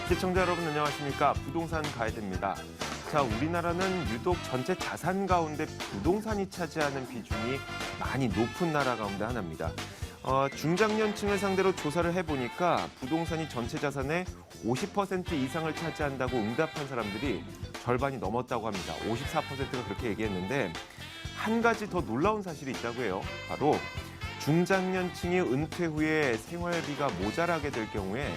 시청자 여러분 안녕하십니까? 부동산 가이드입니다. 자, 우리나라는 유독 전체 자산 가운데 부동산이 차지하는 비중이 많이 높은 나라 가운데 하나입니다. 중장년층을 상대로 조사를 해보니까 부동산이 전체 자산의 50% 이상을 차지한다고 응답한 사람들이 절반이 넘었다고 합니다. 54%가 그렇게 얘기했는데 한 가지 더 놀라운 사실이 있다고 해요. 바로 중장년층이 은퇴 후에 생활비가 모자라게 될 경우에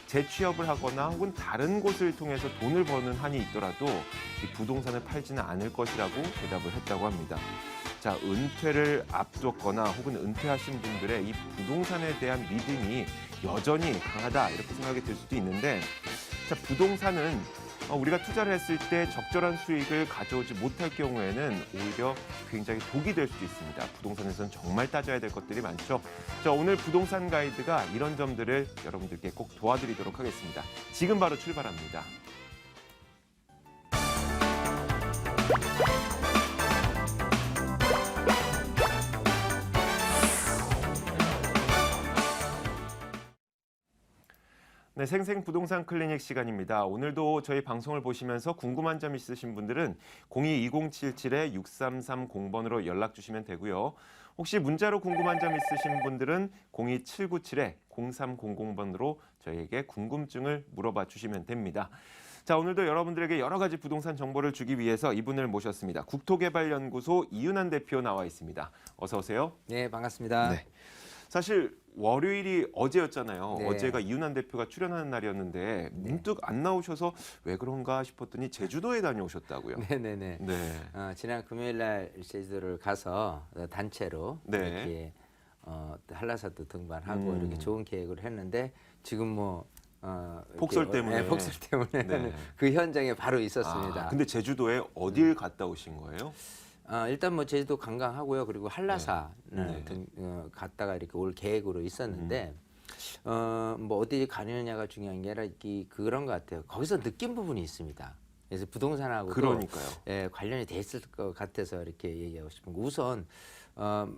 재취업을 하거나 혹은 다른 곳을 통해서 돈을 버는 한이 있더라도 이 부동산을 팔지는 않을 것이라고 대답을 했다고 합니다. 자, 은퇴를 앞뒀거나 혹은 은퇴하신 분들의 이 부동산에 대한 믿음이 여전히 강하다 이렇게 생각이 들 수도 있는데, 자, 부동산은 우리가 투자를 했을 때 적절한 수익을 가져오지 못할 경우에는 오히려 굉장히 독이 될 수도 있습니다. 부동산에서는 정말 따져야 될 것들이 많죠. 자, 오늘 부동산 가이드가 이런 점들을 여러분들께 꼭 도와드리도록 하겠습니다. 지금 바로 출발합니다. 네, 생생 부동산 클리닉 시간입니다. 오늘도 저희 방송을 보시면서 궁금한 점 있으신 분들은 02-2077-6330번으로 연락 주시면 되고요. 혹시 문자로 궁금한 점 있으신 분들은 02797-0300번으로 저희에게 궁금증을 물어봐 주시면 됩니다. 자, 오늘도 여러분들에게 여러 가지 부동산 정보를 주기 위해서 이분을 모셨습니다. 국토개발연구소 이윤환 대표 나와 있습니다. 어서 오세요. 네, 반갑습니다. 네. 사실 월요일이 어제였잖아요. 네. 어제가 이윤환 대표가 출연하는 날이었는데 문득 안 나오셔서 왜 그런가 싶었더니 제주도에 다녀오셨다고요. 네네네. 네. 지난 금요일 날 제주도를 가서 단체로 네. 이렇게 한라산도 등반하고 이렇게 좋은 계획을 했는데 지금 뭐 폭설 이렇게, 때문에. 네, 폭설 때문에 네. 그 현장에 바로 있었습니다. 근데 제주도에 어딜 갔다 오신 거예요? 일단 뭐 제주도 관광하고요. 그리고 한라산을 네. 갔다가 이렇게 올 계획으로 있었는데 뭐 어디 가느냐가 중요한 게 아니라 그런 것 같아요. 거기서 느낀 부분이 있습니다. 그래서 부동산하고도 그러니까요. 관련이 돼 있을 것 같아서 이렇게 얘기하고 싶은 거. 우선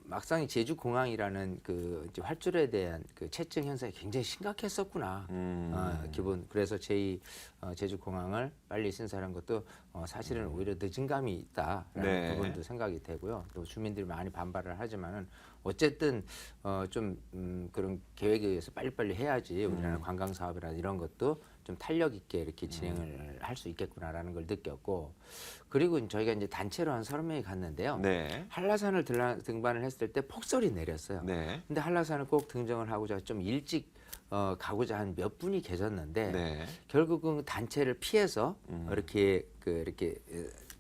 막상 제주 공항이라는 그 이제 활주로에 대한 그 체증 현상이 굉장히 심각했었구나. 기본 그래서 제주 공항을 빨리 신설한 것도 사실은 오히려 늦은 감이 있다라는 네. 부분도 생각이 되고요. 또 주민들이 많이 반발을 하지만은 어쨌든 좀 그런 계획에 의해서 빨리빨리 해야지 우리나라 관광 사업이나 이런 것도 좀 탄력 있게 이렇게 진행을 할 수 있겠구나라는 걸 느꼈고, 그리고 저희가 이제 단체로 한 30명이 갔는데요. 네. 한라산을 등반을 했을 때 폭설이 내렸어요. 네. 근데 한라산을 꼭 등정을 하고자 좀 일찍 가고자 한 몇 분이 계셨는데 네. 결국은 단체를 피해서 이렇게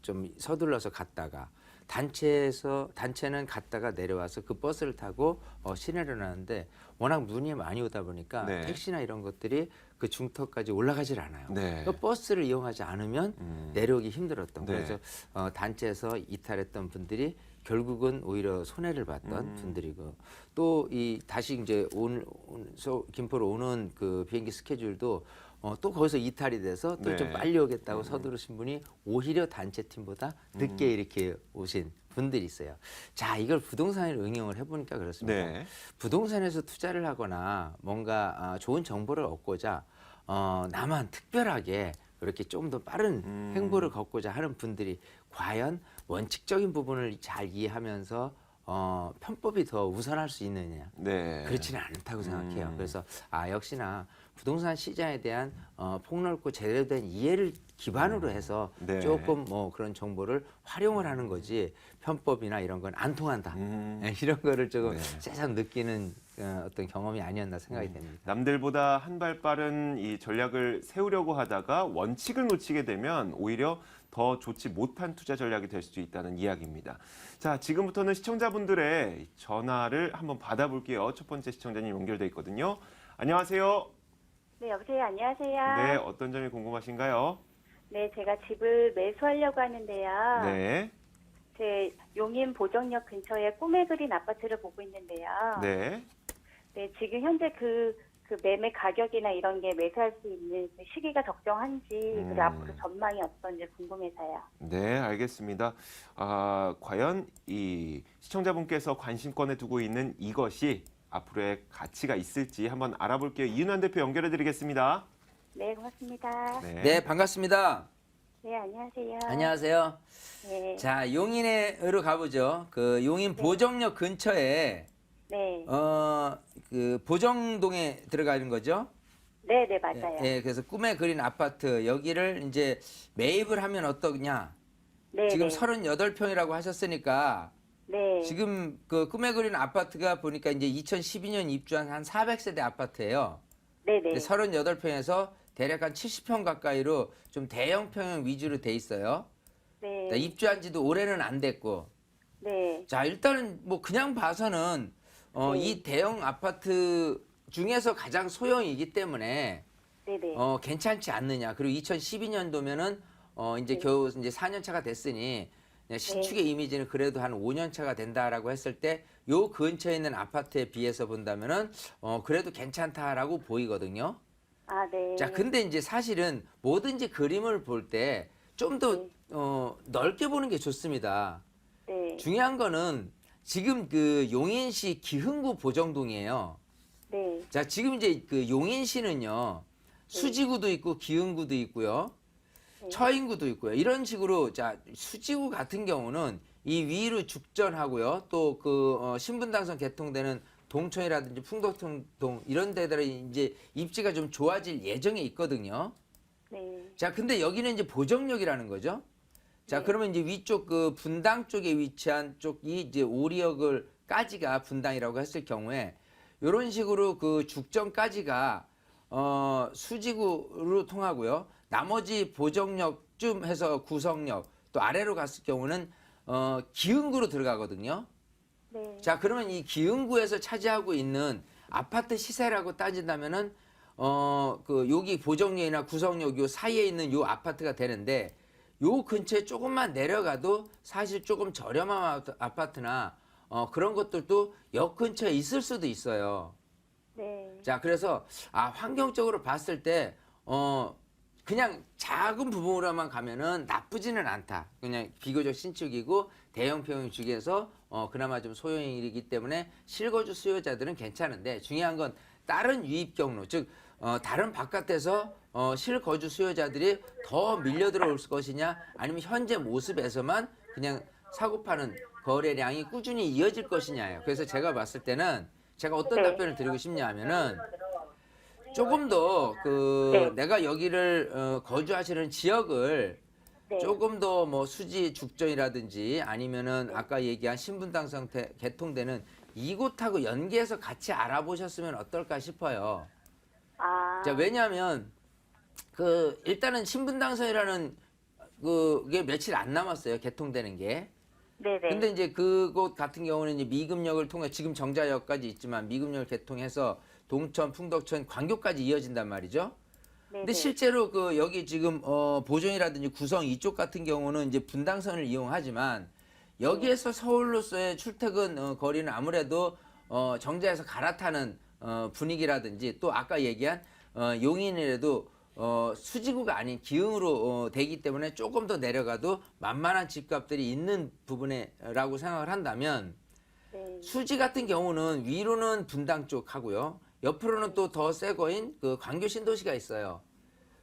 좀 서둘러서 갔다가 단체는 갔다가 내려와서 그 버스를 타고 시내를 나는데 워낙 눈이 많이 오다 보니까 네. 택시나 이런 것들이 그 중턱까지 올라가질 않아요. 네. 그 버스를 이용하지 않으면 내려오기 힘들었던. 네. 그래서 단체에서 이탈했던 분들이 결국은 오히려 손해를 봤던 분들이고, 또 다시 이제 김포로 오는 그 비행기 스케줄도 또 거기서 이탈이 돼서 또 좀 네. 빨리 오겠다고 서두르신 분이 오히려 단체 팀보다 늦게 이렇게 오신 분들이 있어요. 자, 이걸 부동산에 응용을 해보니까 그렇습니다. 네. 부동산에서 투자를 하거나 뭔가 좋은 정보를 얻고자 나만 특별하게 그렇게 좀 더 빠른 행보를 걷고자 하는 분들이 과연 원칙적인 부분을 잘 이해하면서 편법이 더 우선할 수 있느냐? 네. 그렇지는 않다고 생각해요. 그래서 역시나 부동산 시장에 대한 폭넓고 제대로 된 이해를 기반으로 해서 네. 조금 뭐 그런 정보를 활용을 하는 거지 편법이나 이런 건 안 통한다. 이런 거를 조금 네. 새삼 느끼는 어떤 경험이 아니었나 생각이 됩니다. 남들보다 한 발 빠른 이 전략을 세우려고 하다가 원칙을 놓치게 되면 오히려 더 좋지 못한 투자 전략이 될 수도 있다는 이야기입니다. 자, 지금부터는 시청자분들의 전화를 한번 받아볼게요. 첫 번째 시청자님 연결돼 있거든요. 안녕하세요. 네, 여보세요. 안녕하세요. 네, 어떤 점이 궁금하신가요? 네, 제가 집을 매수하려고 하는데요. 네. 제 용인 보정역 근처에 꿈에 그린 아파트를 보고 있는데요. 네. 네, 지금 현재 그 매매 가격이나 이런 게 매수할 수 있는 그 시기가 적정한지, 그리고 앞으로 전망이 어떤지 궁금해서요. 네, 알겠습니다. 과연 이 시청자분께서 관심권에 두고 있는 이것이 앞으로의 가치가 있을지 한번 알아볼게요. 이윤환 대표 연결해 드리겠습니다. 네, 고맙습니다. 네, 네, 반갑습니다. 안녕하세요. 안녕하세요. 네, 자, 용인으로 가보죠. 그 용인 보정역 근처에 네, 그 보정동에 들어가는 거죠. 네, 네, 맞아요. 예, 그래서 꿈에 그린 아파트 여기를 이제 매입을 하면 어떠냐? 네, 지금 네, 38평이라고 하셨으니까 네, 지금 그 꿈에 그린 아파트가 보니까 이제 2012년 입주한 한 400세대 아파트예요. 네, 네, 38평에서 대략 한 70평 가까이로 좀 대형 평형 위주로 돼 있어요. 네, 입주한 지도 올해는 안 됐고. 네, 자, 일단은 뭐 그냥 봐서는 네. 이 대형 아파트 중에서 가장 소형이기 때문에 네, 네, 괜찮지 않느냐. 그리고 2012년도면은 이제 네. 겨우 이제 4년 차가 됐으니 신축의 이미지는 그래도 한 5년 차가 된다라고 했을 때 요 근처에 있는 아파트에 비해서 본다면은 그래도 괜찮다라고 보이거든요. 아, 네, 자, 근데 이제 사실은 뭐든지 그림을 볼 때 좀 더 네. 넓게 보는 게 좋습니다. 네, 중요한 거는 지금 그 용인시 기흥구 보정동이에요. 네, 자, 지금 이제 그 용인시는요, 수지구도 있고 기흥구도 있고요, 네. 처인구도 있고요. 이런 식으로 자, 수지구 같은 경우는 이 위로 죽전하고요, 또 그 신분당선 개통되는 동천이라든지 풍덕동 이런 데들이 이제 입지가 좀 좋아질 예정에 있거든요. 네, 자, 근데 여기는 이제 보정역이라는 거죠. 자, 네. 그러면 이제 위쪽 그 분당 쪽에 위치한 쪽이 이제 오리역을까지가 분당이라고 했을 경우에 이런 식으로 그 죽전까지가 수지구로 통하고요. 나머지 보정역쯤 해서 구성역 또 아래로 갔을 경우는 기흥구로 들어가거든요. 네, 자, 그러면 이 기흥구에서 차지하고 있는 아파트 시세라고 따진다면은 그 여기 보정역이나 구성역 요 사이에 있는 요 아파트가 되는데 요 근처에 조금만 내려가도 사실 조금 저렴한 아파트나 그런 것들도 역 근처에 있을 수도 있어요. 네, 자, 그래서 환경적으로 봤을 때 그냥 작은 부분으로만 가면은 나쁘지는 않다. 그냥 비교적 신축이고 대형 평형 중에서 그나마 좀 소형이기 때문에 실거주 수요자들은 괜찮은데 중요한 건 다른 유입 경로, 즉 다른 바깥에서 실거주 수요자들이 더 밀려 들어올 것이냐, 아니면 현재 모습에서만 그냥 사고 파는 거래량이 꾸준히 이어질 것이냐예요. 그래서 제가 봤을 때는 제가 어떤 네. 답변을 드리고 싶냐 하면은 조금 더 그 네. 내가 여기를 거주하시는 지역을 네. 조금 더 뭐 수지 죽전이라든지 아니면은 아까 얘기한 신분당선 개통되는 이곳하고 연계해서 같이 알아보셨으면 어떨까 싶어요. 아, 자, 왜냐하면 그 일단은 신분당선이라는 그게 며칠 안 남았어요. 개통되는 게. 네, 네, 근데 이제 그곳 같은 경우는 이제 미금역을 통해 지금 정자역까지 있지만 미금역을 개통해서 동천, 풍덕천, 광교까지 이어진단 말이죠. 네, 근데 네. 실제로 그 여기 지금 보정이라든지 구성 이쪽 같은 경우는 이제 분당선을 이용하지만 여기에서 서울로서의 출퇴근 거리는 아무래도 정자에서 갈아타는 분위기라든지 또 아까 얘기한 용인이라도 수지구가 아닌 기흥으로 되기 때문에 조금 더 내려가도 만만한 집값들이 있는 부분에라고 생각을 한다면 네. 수지 같은 경우는 위로는 분당 쪽 하고요. 옆으로는 또 더 새 거인 그 광교 신도시가 있어요.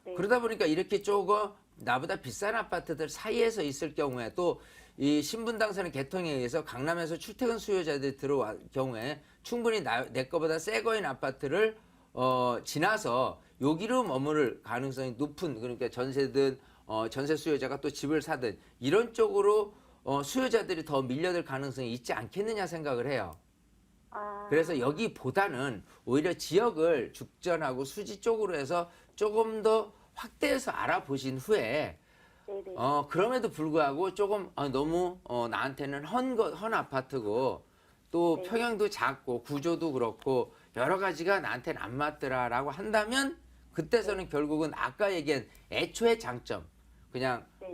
네. 그러다 보니까 이렇게 조금 나보다 비싼 아파트들 사이에서 있을 경우에 또 이 신분당선의 개통에 의해서 강남에서 출퇴근 수요자들이 들어올 경우에 충분히 내 거보다 새 거인 아파트를 지나서 여기로 머무를 가능성이 높은, 그러니까 전세든 전세 수요자가 또 집을 사든 이런 쪽으로 수요자들이 더 밀려들 가능성이 있지 않겠느냐 생각을 해요. 아, 그래서 여기보다는 오히려 지역을 죽전하고 수지 쪽으로 해서 조금 더 확대해서 알아보신 후에 네, 네. 그럼에도 불구하고 조금 너무 나한테는 헌 아파트고 또 네. 평형도 작고 구조도 그렇고 여러 가지가 나한테는 안 맞더라라고 한다면 그때서는 결국은 아까 얘기한 애초의 장점, 그냥 네.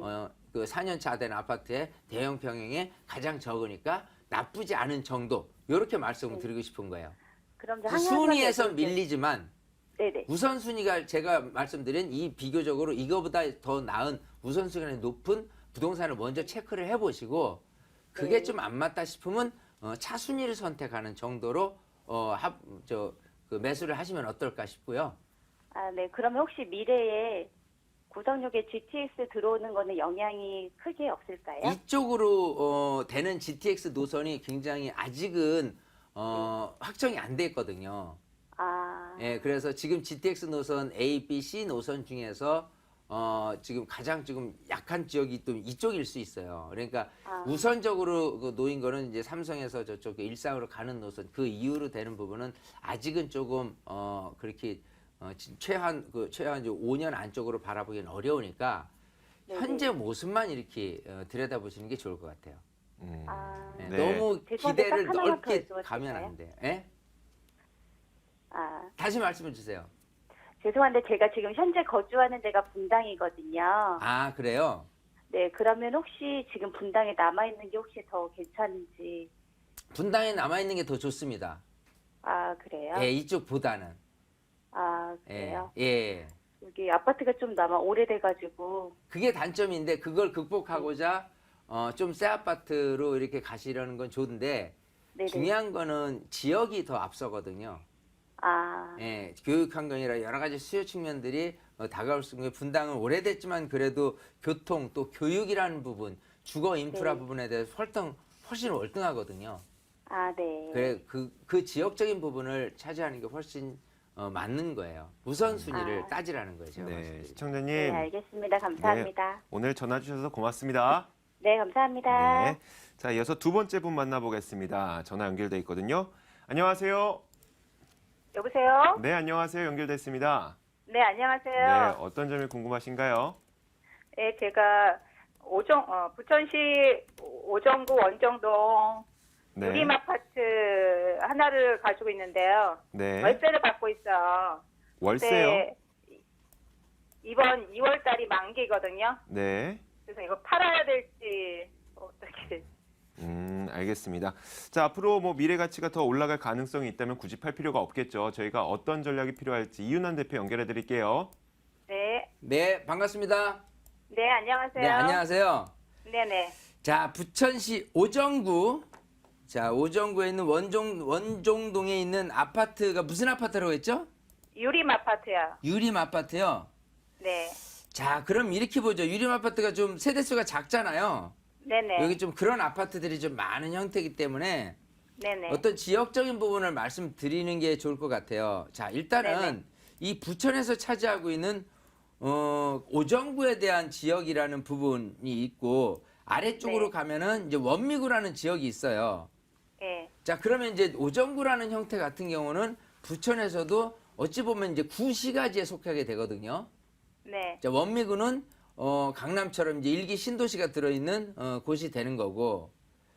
그 4년 차 된 아파트의 대형 평형에 가장 적으니까 나쁘지 않은 정도, 이렇게 말씀을 드리고 싶은 거예요. 그럼 이제 순위에서 밀리지만 네, 네. 우선순위가 제가 말씀드린 이 비교적으로 이거보다 더 나은 우선순위가 높은 부동산을 먼저 체크를 해보시고 그게 네. 좀 안 맞다 싶으면 차순위를 선택하는 정도로 그 매수를 하시면 어떨까 싶고요. 아, 네. 그러면 혹시 미래에 구성역에 GTX 들어오는 거는 영향이 크게 없을까요? 이쪽으로 되는 GTX 노선이 굉장히 아직은 확정이 안 돼 있거든요. 아, 예, 그래서 지금 GTX 노선 A, B, C 노선 중에서 지금 가장 지금 약한 지역이 또 이쪽일 수 있어요. 그러니까 아. 우선적으로 그 놓인 거는 이제 삼성에서 저쪽 일산으로 가는 노선 그 이후로 되는 부분은 아직은 조금 그렇게 최한 이제 5년 안쪽으로 바라보기는 어려우니까 네네. 현재 모습만 이렇게 들여다보시는 게 좋을 것 같아요. 아, 예, 네. 너무 죄송한데 기대를 딱 하나만 넓게 더 여쭤봐도 가면 될까요? 안 돼요. 예? 아, 다시 말씀해 주세요. 죄송한데 제가 지금 현재 거주하는 데가 분당이거든요. 아, 그래요? 네, 그러면 혹시 지금 분당에 남아있는 게 혹시 더 괜찮은지. 분당에 남아 있는 게 더 좋습니다. 아, 그래요? 예, 이쪽보다는. 아, 예, 그래요? 예. 여기 아파트가 좀 남아 오래돼가지고. 그게 단점인데 그걸 극복하고자 좀 새 아파트로 이렇게 가시려는 건 좋은데 네네. 중요한 거는 지역이 더 앞서거든요. 아, 예, 교육 환경이라 여러 가지 수요 측면들이 다가올 수 있는 게 분당은 오래됐지만 그래도 교통 또 교육이라는 부분, 주거 인프라 네. 부분에 대해서 훨씬 월등하거든요. 아, 네. 그래 그 지역적인 부분을 차지하는 게 훨씬 맞는 거예요. 우선순위를 아. 따지라는 거예요. 제가 네, 말씀드리는. 시청자님. 네, 알겠습니다. 감사합니다. 오늘 전화 주셔서 고맙습니다. 네, 감사합니다. 네. 자, 이어서 두 번째 분 만나보겠습니다. 전화 연결돼 있거든요. 안녕하세요. 여보세요? 네, 안녕하세요. 연결됐습니다. 네, 네, 안녕하세요. 어떤 점이 궁금하신가요? 네, 제가 부천시 오정구 원정동 네. 유림 아파트 하나를 가지고 있는데요. 네. 월세를 받고 있어요. 월세요? 네, 이번 2월 달이 만기거든요. 네. 그래서 이거 팔아야 될지 어떻게. 알겠습니다. 자, 앞으로 뭐 미래 가치가 더 올라갈 가능성이 있다면 굳이 팔 필요가 없겠죠. 저희가 어떤 전략이 필요할지 이윤환 대표 연결해 드릴게요. 네, 네, 반갑습니다. 네, 안녕하세요. 네, 안녕하세요. 네네. 자, 부천시 오정구. 자, 오정구에 있는 원종동에 있는 아파트가 무슨 아파트라고 했죠? 유림 아파트요. 유림 아파트요. 네, 자, 그럼 이렇게 보죠. 유림 아파트가 좀 세대수가 작잖아요. 네네. 여기 좀 그런 아파트들이 좀 많은 형태이기 때문에 네네. 어떤 지역적인 부분을 말씀드리는 게 좋을 것 같아요. 자, 일단은 네네. 이 부천에서 차지하고 있는 오정구에 대한 지역이라는 부분이 있고 아래쪽으로 네. 가면은 이제 원미구라는 지역이 있어요. 네. 자, 그러면 이제 오정구라는 형태 같은 경우는 부천에서도 어찌 보면 이제 구시가지에 속하게 되거든요. 네. 자, 원미구는 강남처럼 이제 일기 신도시가 들어있는 곳이 되는 거고,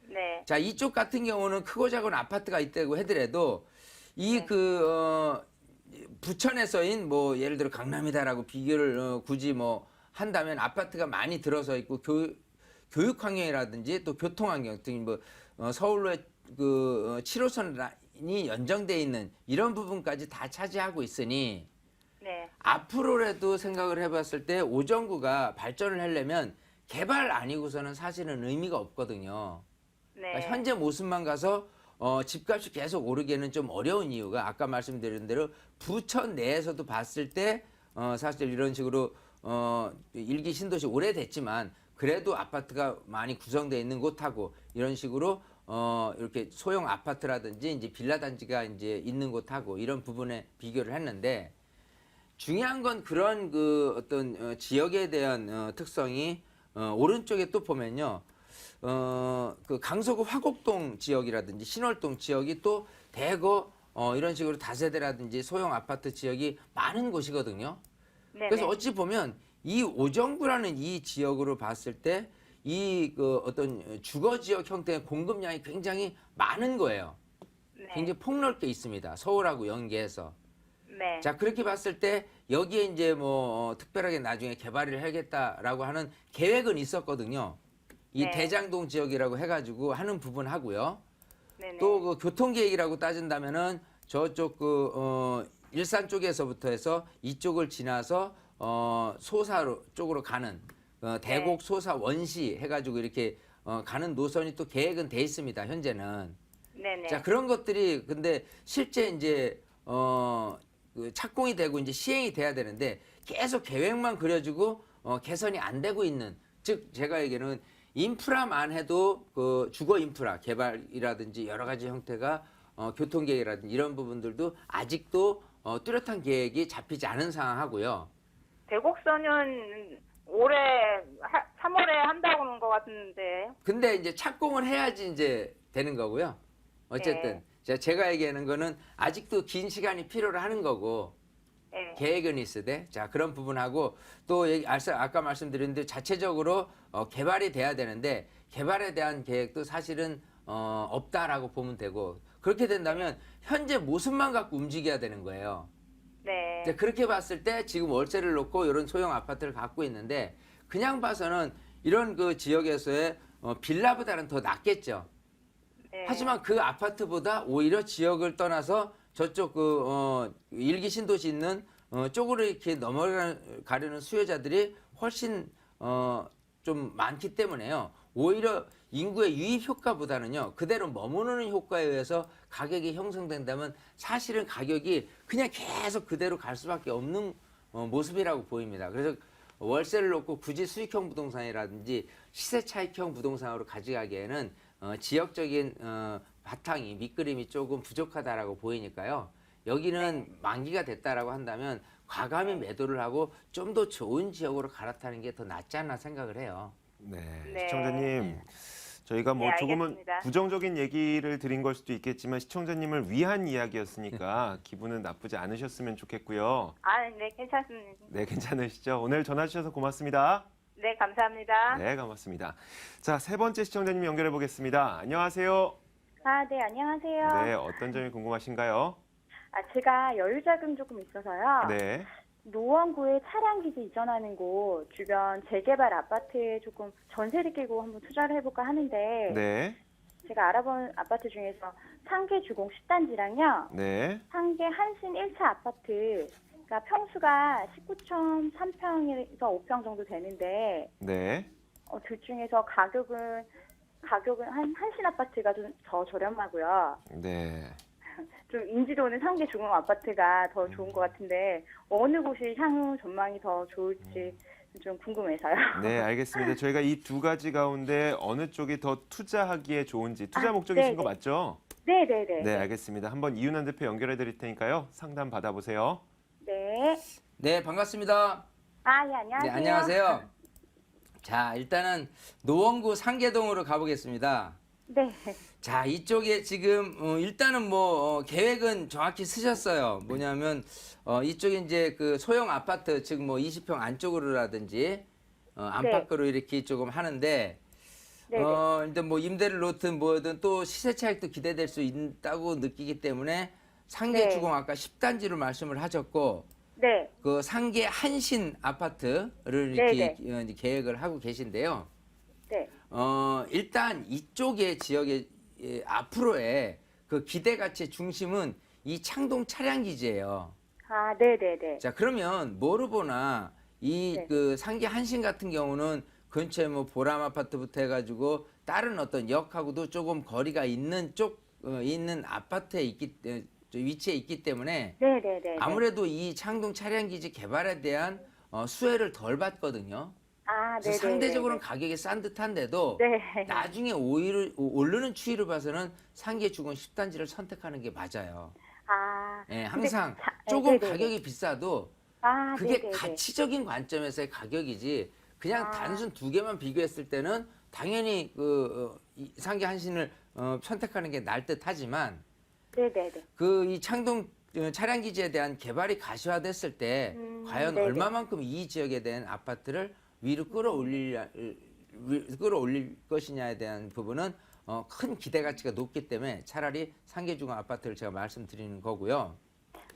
네. 자, 이쪽 같은 경우는 크고 작은 아파트가 있다고 하더라도 이 네. 부천에서인 뭐 예를 들어 강남이다라고 비교를 굳이 뭐 한다면 아파트가 많이 들어서 있고 교육 환경이라든지 또 교통 환경 등 뭐 서울로의 7호선이 연정돼 있는 이런 부분까지 다 차지하고 있으니 네. 앞으로라도 생각을 해봤을 때 오정구가 발전을 하려면 개발 아니고서는 사실은 의미가 없거든요. 네. 그러니까 현재 모습만 가서 집값이 계속 오르기에는 좀 어려운 이유가 아까 말씀드린 대로 부천 내에서도 봤을 때 사실 이런 식으로 일기 신도시 오래됐지만 그래도 아파트가 많이 구성되어 있는 곳하고 이런 식으로 이렇게 소형 아파트라든지 이제 빌라 단지가 이제 있는 곳하고 이런 부분에 비교를 했는데 중요한 건 그런 그 어떤 지역에 대한 특성이 오른쪽에 또 보면요. 그 강서구 화곡동 지역이라든지 신월동 지역이 또 대거 이런 식으로 다세대라든지 소형 아파트 지역이 많은 곳이거든요. 네네. 그래서 어찌 보면 이 오정구라는 이 지역으로 봤을 때 이 그 어떤 주거 지역 형태의 공급량이 굉장히 많은 거예요. 네. 굉장히 폭넓게 있습니다. 서울하고 연계해서. 네. 자, 그렇게 봤을 때 여기에 이제 뭐 특별하게 나중에 개발을 해야겠다라고 하는 계획은 있었거든요. 이 네. 대장동 지역이라고 해가지고 하는 부분 하고요. 네네. 또 그 교통 계획이라고 따진다면은 저쪽 일산 쪽에서부터 해서 이쪽을 지나서 소사로 쪽으로 가는 대곡 소사 원시 해가지고 이렇게 가는 노선이 또 계획은 돼 있습니다. 현재는. 네네. 자, 그런 것들이 근데 실제 이제 그 착공이 되고 이제 시행이 돼야 되는데 계속 계획만 그려지고 개선이 안 되고 있는, 즉 제가 얘기하는 인프라만 해도 그 주거 인프라 개발이라든지 여러 가지 형태가 교통 계획이라든지 이런 부분들도 아직도 뚜렷한 계획이 잡히지 않은 상황하고요. 대곡선은 올해 3월에 한다고 하는 것 같은데. 근데 이제 착공을 해야지 이제 되는 거고요. 어쨌든 제가 얘기하는 거는 아직도 긴 시간이 필요로 하는 거고 네. 계획은 있으되 자 그런 부분하고 또 아까 말씀드렸는데 자체적으로 개발이 돼야 되는데 개발에 대한 계획도 사실은 없다라고 보면 되고 그렇게 된다면 현재 모습만 갖고 움직여야 되는 거예요. 네. 이제 그렇게 봤을 때 지금 월세를 놓고 이런 소형 아파트를 갖고 있는데 그냥 봐서는 이런 그 지역에서의 빌라보다는 더 낫겠죠. 네. 하지만 그 아파트보다 오히려 지역을 떠나서 저쪽 그 일기 신도시 있는 쪽으로 이렇게 넘어가려는 수요자들이 훨씬 좀 많기 때문에요. 오히려 인구의 유입 효과보다는요 그대로 머무르는 효과에 의해서 가격이 형성된다면 사실은 가격이 그냥 계속 그대로 갈 수밖에 없는 모습이라고 보입니다. 그래서 월세를 놓고 굳이 수익형 부동산이라든지 시세 차익형 부동산으로 가져가기에는 지역적인 바탕이 밑그림이 조금 부족하다라고 보이니까요. 여기는 만기가 됐다라고 한다면 과감히 매도를 하고 좀 더 좋은 지역으로 갈아타는 게 더 낫지 않나 생각을 해요. 네, 네. 시청자님. 저희가 뭐 네, 조금은 알겠습니다. 부정적인 얘기를 드린 걸 수도 있겠지만 시청자님을 위한 이야기였으니까 기분은 나쁘지 않으셨으면 좋겠고요. 아, 네, 괜찮습니다. 네, 괜찮으시죠? 오늘 전화 주셔서 고맙습니다. 네, 감사합니다. 네, 고맙습니다. 자, 세 번째 시청자님 연결해 보겠습니다. 안녕하세요. 아, 네, 안녕하세요. 네, 어떤 점이 궁금하신가요? 아, 제가 여유자금 조금 있어서요. 네, 노원구에 차량기지 이전하는 곳 주변 재개발 아파트에 조금 전세를 끼고 한번 투자를 해볼까 하는데 네, 제가 알아본 아파트 중에서 상계 주공 10단지랑요. 네, 상계 한신 1차 아파트가 평수가 19.3평에서 5평 정도 되는데 네. 둘 중에서 가격은 한신 아파트가 좀 더 저렴하고요. 네. 좀 인지도는 상계 주공 아파트가 더 좋은 것 같은데 어느 곳이 향후 전망이 더 좋을지 좀 궁금해서요. 네, 알겠습니다. 저희가 이 두 가지 가운데 어느 쪽이 더 투자하기에 좋은지 투자 목적이신 거 네네. 맞죠? 네네네. 네, 알겠습니다. 한번 이윤한 대표 연결해 드릴 테니까요. 상담 받아보세요. 네. 네, 반갑습니다. 아, 예, 안녕하세요. 네, 안녕하세요. 자, 일단은 노원구 상계동으로 가보겠습니다. 네. 자, 이쪽에 지금 일단은 뭐 계획은 정확히 쓰셨어요. 뭐냐면 이쪽에 이제 그 소형 아파트 즉 뭐 20평 안쪽으로라든지 안팎으로 이렇게 조금 하는데 네네. 일단 뭐 임대를 놓든 뭐든 또 시세 차익도 기대될 수 있다고 느끼기 때문에 상계 네. 주공 아까 10단지로 말씀을 하셨고 네. 그 상계 한신 아파트를 이렇게 계획을 하고 계신데요. 네. 일단 이쪽의 지역의 앞으로의 그 기대 가치의 중심은 이 창동 차량 기지예요. 아, 네네네. 자, 그러면 뭐로 보나 이 네. 그 상계 한신 같은 경우는 근처에 뭐 보람 아파트부터 해가지고 다른 어떤 역하고도 조금 거리가 있는 있는 아파트에 위치에 있기 때문에 네네네. 아무래도 이 창동 차량 기지 개발에 대한 수혜를 덜 받거든요. 아, 그래서 네네. 상대적으로는 가격이 싼 듯한데도 네. 나중에 오르는 추이를 봐서는 상계 주공 10단지를 선택하는 게 맞아요. 아. 예, 근데 항상 자- 조금 네네네. 가격이 비싸도 아, 그게 네네네. 가치적인 관점에서의 가격이지 그냥 아. 단순 두 개만 비교했을 때는 당연히 이 상계 한신을 선택하는 게 나을 듯하지만 네네네. 그 이 창동 차량 기지에 대한 개발이 가시화됐을 때 과연 네네. 얼마만큼 이 지역에 대한 아파트를 위로 끌어올릴 것이냐에 대한 부분은 큰 기대 가치가 높기 때문에 차라리 상계 주공 아파트를 제가 말씀드리는 거고요.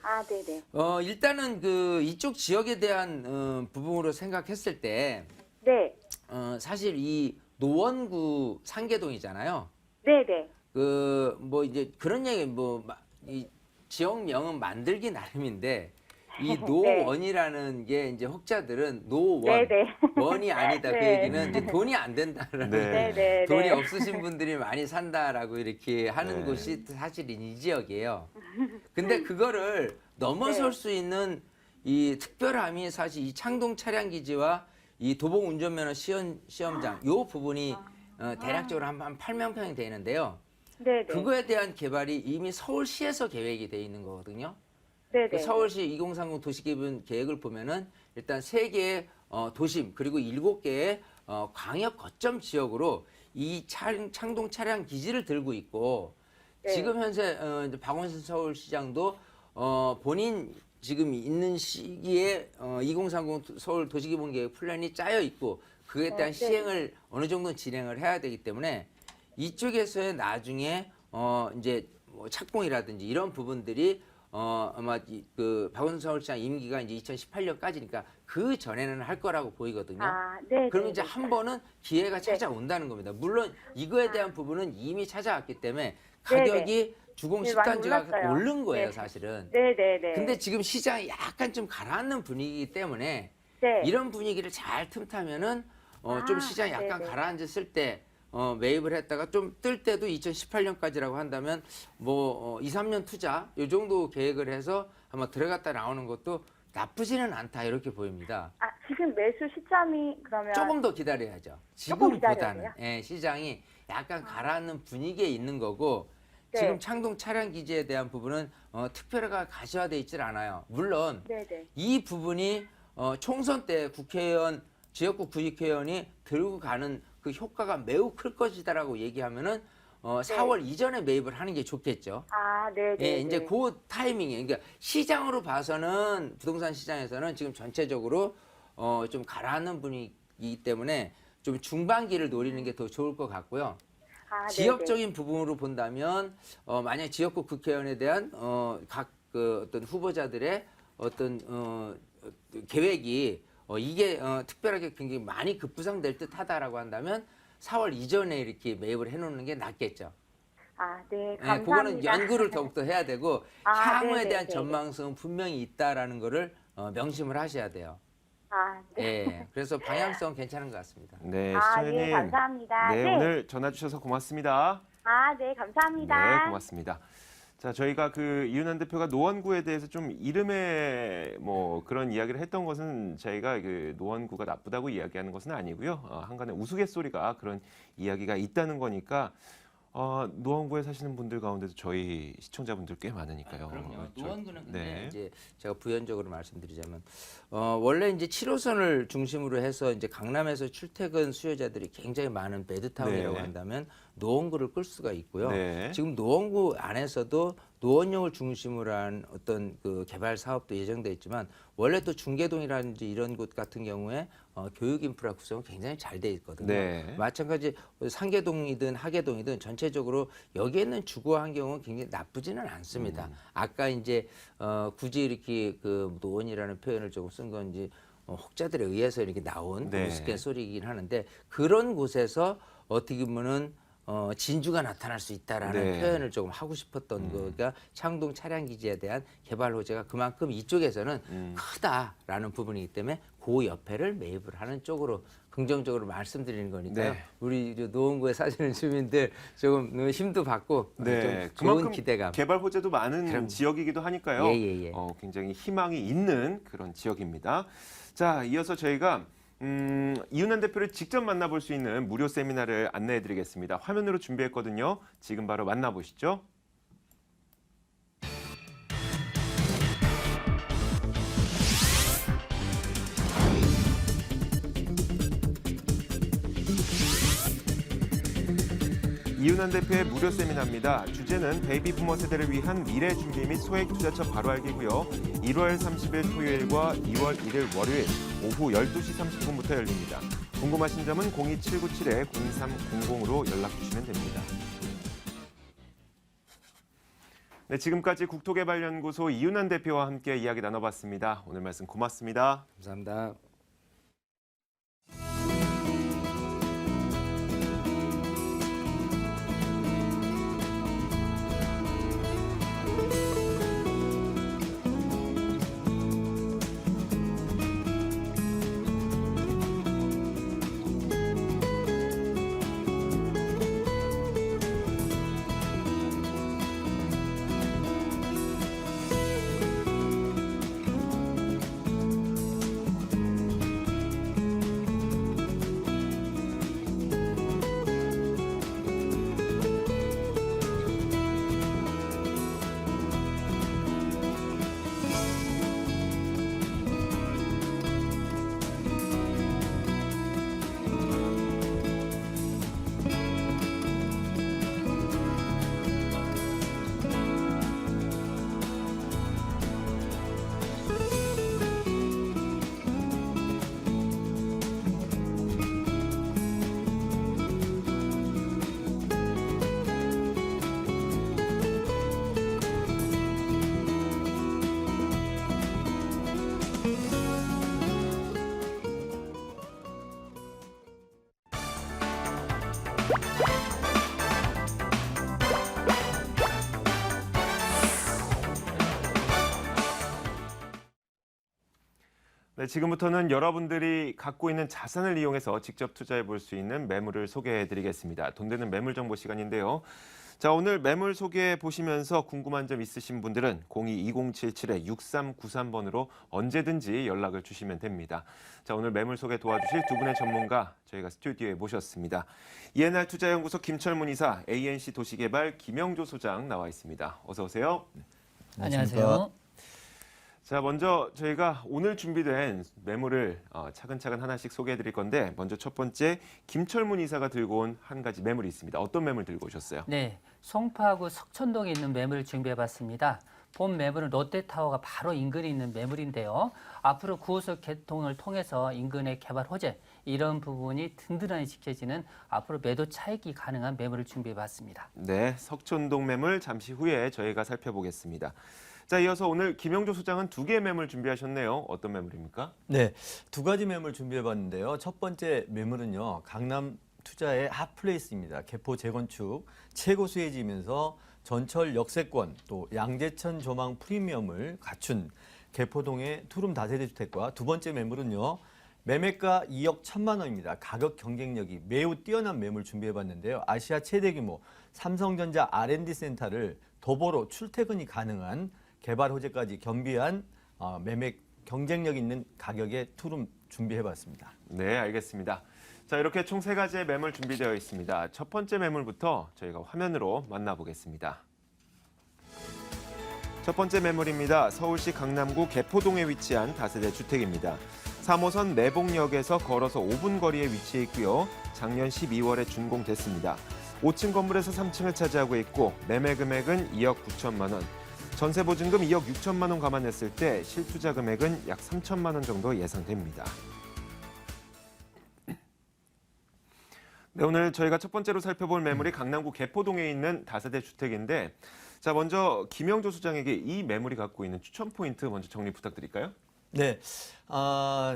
아, 네네. 일단은 그 이쪽 지역에 대한 부분으로 생각했을 때 네. 사실 이 노원구 상계동이잖아요. 네네. 그 뭐 이제 그런 얘기 이 지역명은 만들기 나름인데 이 노원이라는 게 이제 혹자들은 노원 네네. 원이 아니다 그 네. 얘기는 이제 돈이 안 된다라는 네. 네네. 돈이 없으신 분들이 많이 산다라고 이렇게 하는 네. 곳이 사실은 이 지역이에요. 근데 그거를 넘어설 네. 수 있는 이 특별함이 사실 이 창동 차량 기지와 이 도봉 운전면허 시험장 요 부분이 대략적으로 한 8만 평이 되는데요. 네네. 그거에 대한 개발이 이미 서울시에서 계획이 돼 있는 거거든요. 네네. 그 서울시 2030 도시기본 계획을 보면은 일단 3개의 도심 그리고 7개의 광역 거점 지역으로 이 창동 차량 기지를 들고 있고 네. 지금 현재 이제 박원순 서울시장도 본인 지금 있는 시기에 2030 서울 도시기본계획 플랜이 짜여 있고 그에 대한 네. 시행을 어느 정도 진행을 해야 되기 때문에 이쪽에서의 나중에 이제 뭐 착공이라든지 이런 부분들이 아마 그 박원순 서울시장 임기가 이제 2018년까지니까 그 전에는 할 거라고 보이거든요. 네. 그러면 이제 한 번은 기회가 찾아온다는 겁니다. 물론 이거에 대한 부분은 이미 찾아왔기 때문에 가격이 주공 네, 많이 10단지가 올랐어요. 오른 거예요, 네. 사실은. 네네네. 근데 지금 시장이 약간 좀 가라앉는 분위기이기 때문에 네. 이런 분위기를 잘 틈타면은 좀 시장이 약간 네네. 가라앉았을 때 매입을 했다가 좀 뜰 때도 2018년까지라고 한다면 뭐 2, 3년 투자 요 정도 계획을 해서 아마 들어갔다 나오는 것도 나쁘지는 않다 이렇게 보입니다. 지금 매수 시점이 그러면 조금 더 기다려야죠. 조금 지금보다는 기다려야 예, 시장이 약간 가라앉는 분위기에 있는 거고 네. 지금 창동 차량 기지에 대한 부분은 특별하게 가시화돼 있질 않아요. 물론 네네. 이 부분이 총선 때 국회의원 지역구 구직회의원이 들고 가는 그 효과가 매우 클 것이다라고 얘기하면은 4월 이전에 매입을 하는 게 좋겠죠. 네네. 예, 이제 그 타이밍에 그러니까 시장으로 봐서는 부동산 시장에서는 지금 전체적으로 좀 가라앉는 분위기이기 때문에 좀 중반기를 노리는 게 더 좋을 것 같고요. 지역적인 부분으로 본다면 만약 지역구 국회의원에 대한 각 그 어떤 후보자들의 어떤 계획이 이게 특별하게 굉장히 많이 급부상될 듯하다라고 한다면 4월 이전에 이렇게 매입을 해놓는 게 낫겠죠. 네. 예, 감사합니다. 그거는 연구를 더욱더 해야 되고 향후에 네네네. 대한 전망성은 분명히 있다라는 거를 명심을 하셔야 돼요. 네. 예, 그래서 방향성 괜찮은 것 같습니다. 네, 예, 시청자님. 감사합니다. 네, 오늘 전화 주셔서 고맙습니다. 네, 감사합니다. 네, 고맙습니다. 자, 저희가 그 이윤환 대표가 노원구에 대해서 좀 이름에 뭐 그런 이야기를 했던 것은 저희가 그 노원구가 나쁘다고 이야기하는 것은 아니고요. 한간에 우스갯소리가 그런 이야기가 있다는 거니까 노원구에 사시는 분들 가운데도 저희 시청자분들 꽤 많으니까요. 그럼요. 노원구는 근데 네. 이제 제가 부연적으로 말씀드리자면 원래 이제 7호선을 중심으로 해서 이제 강남에서 출퇴근 수요자들이 굉장히 많은 베드타운이라고 네. 한다면 노원구를 끌 수가 있고요. 네. 지금 노원구 안에서도 노원역을 중심으로 한 어떤 그 개발 사업도 예정돼 있지만 원래 또 중계동이라든지 이런 곳 같은 경우에 교육 인프라 구성은 굉장히 잘 돼 있거든요. 네. 마찬가지 상계동이든 하계동이든 전체적으로 여기에 있는 주거 환경은 굉장히 나쁘지는 않습니다. 아까 이제 굳이 이렇게 그 노원이라는 표현을 조금 쓴 건지 혹자들에 의해서 이렇게 나온 네. 우스갯소리이긴 하는데 그런 곳에서 어떻게 보면은 진주가 나타날 수 있다라는 네. 표현을 조금 하고 싶었던 거가 창동 차량 기지에 대한 개발 호재가 그만큼 이쪽에서는 크다라는 부분이기 때문에 그 옆에를 매입을 하는 쪽으로 긍정적으로 말씀드리는 거니까요. 네. 우리 노원구에 사시는 주민들 조금 힘도 받고 네, 좀 좋은 그만큼 기대감. 개발 호재도 많은 그럼요. 지역이기도 하니까요. 예. 굉장히 희망이 있는 그런 지역입니다. 자, 이어서 저희가 이윤환 대표를 직접 만나볼 수 있는 무료 세미나를 안내해드리겠습니다. 화면으로 준비했거든요. 지금 바로 만나보시죠. 이윤환 대표의 무료 세미나입니다. 주제는 베이비 부머 세대를 위한 미래 준비 및 소액 투자처 바로 알기고요. 1월 30일 토요일과 2월 1일 월요일 오후 12시 30분부터 열립니다. 궁금하신 점은 02777-0300으로 연락 주시면 됩니다. 네, 지금까지 국토개발연구소 이윤환 대표와 함께 이야기 나눠봤습니다. 오늘 말씀 고맙습니다. 감사합니다. 네, 지금부터는 여러분들이 갖고 있는 자산을 이용해서 직접 투자해 볼 수 있는 매물을 소개해 드리겠습니다. 돈 되는 매물 정보 시간인데요. 자, 오늘 매물 소개해 보시면서 궁금한 점 있으신 분들은 02-2077-6393번으로 언제든지 연락을 주시면 됩니다. 자, 오늘 매물 소개 도와주실 두 분의 전문가 저희가 스튜디오에 모셨습니다. ENR 투자연구소 김철문 이사, ANC 도시개발 김영조 소장 나와 있습니다. 어서 오세요. 안녕하세요. 자, 먼저 저희가 오늘 준비된 매물을 차근차근 하나씩 소개해 드릴 건데 먼저 첫 번째 김철문 이사가 들고 온 한 가지 매물이 있습니다. 어떤 매물 들고 오셨어요? 네, 송파구 석천동에 있는 매물을 준비해봤습니다. 본 매물은 롯데타워가 바로 인근에 있는 매물인데요. 앞으로 9호선 개통을 통해서 인근의 개발 호재 이런 부분이 든든하게 지켜지는 앞으로 매도 차익이 가능한 매물을 준비해봤습니다. 네, 석촌동 매물 잠시 후에 저희가 살펴보겠습니다. 자, 이어서 오늘 김영조 소장은 두 개의 매물 준비하셨네요. 어떤 매물입니까? 네, 두 가지 매물 준비해봤는데요. 첫 번째 매물은요, 강남 투자의 핫플레이스입니다. 개포 재건축 최고 수혜지면서 전철 역세권 또 양재천 조망 프리미엄을 갖춘 개포동의 투룸 다세대 주택과 두 번째 매물은요, 매매가 2억 1천만 원입니다. 가격 경쟁력이 매우 뛰어난 매물 준비해봤는데요. 아시아 최대 규모 삼성전자 R&D 센터를 도보로 출퇴근이 가능한 개발 호재까지 겸비한 매매 경쟁력 있는 가격의 투룸 준비해봤습니다. 네, 알겠습니다. 자, 이렇게 총 세 가지의 매물 준비되어 있습니다. 첫 번째 매물부터 저희가 화면으로 만나보겠습니다. 첫 번째 매물입니다. 서울시 강남구 개포동에 위치한 다세대 주택입니다. 3호선 내봉역에서 걸어서 5분 거리에 위치해 있고요. 작년 12월에 준공됐습니다. 5층 건물에서 3층을 차지하고 있고 매매 금액은 2억 9천만 원. 전세 보증금 2억 6천만 원 감안했을 때 실투자 금액은 약 3천만 원 정도 예상됩니다. 네, 오늘 저희가 첫 번째로 살펴볼 매물이 강남구 개포동에 있는 다세대 주택인데, 자, 먼저 김영조 소장에게 이 매물이 갖고 있는 추천 포인트 먼저 정리 부탁드릴까요? 네,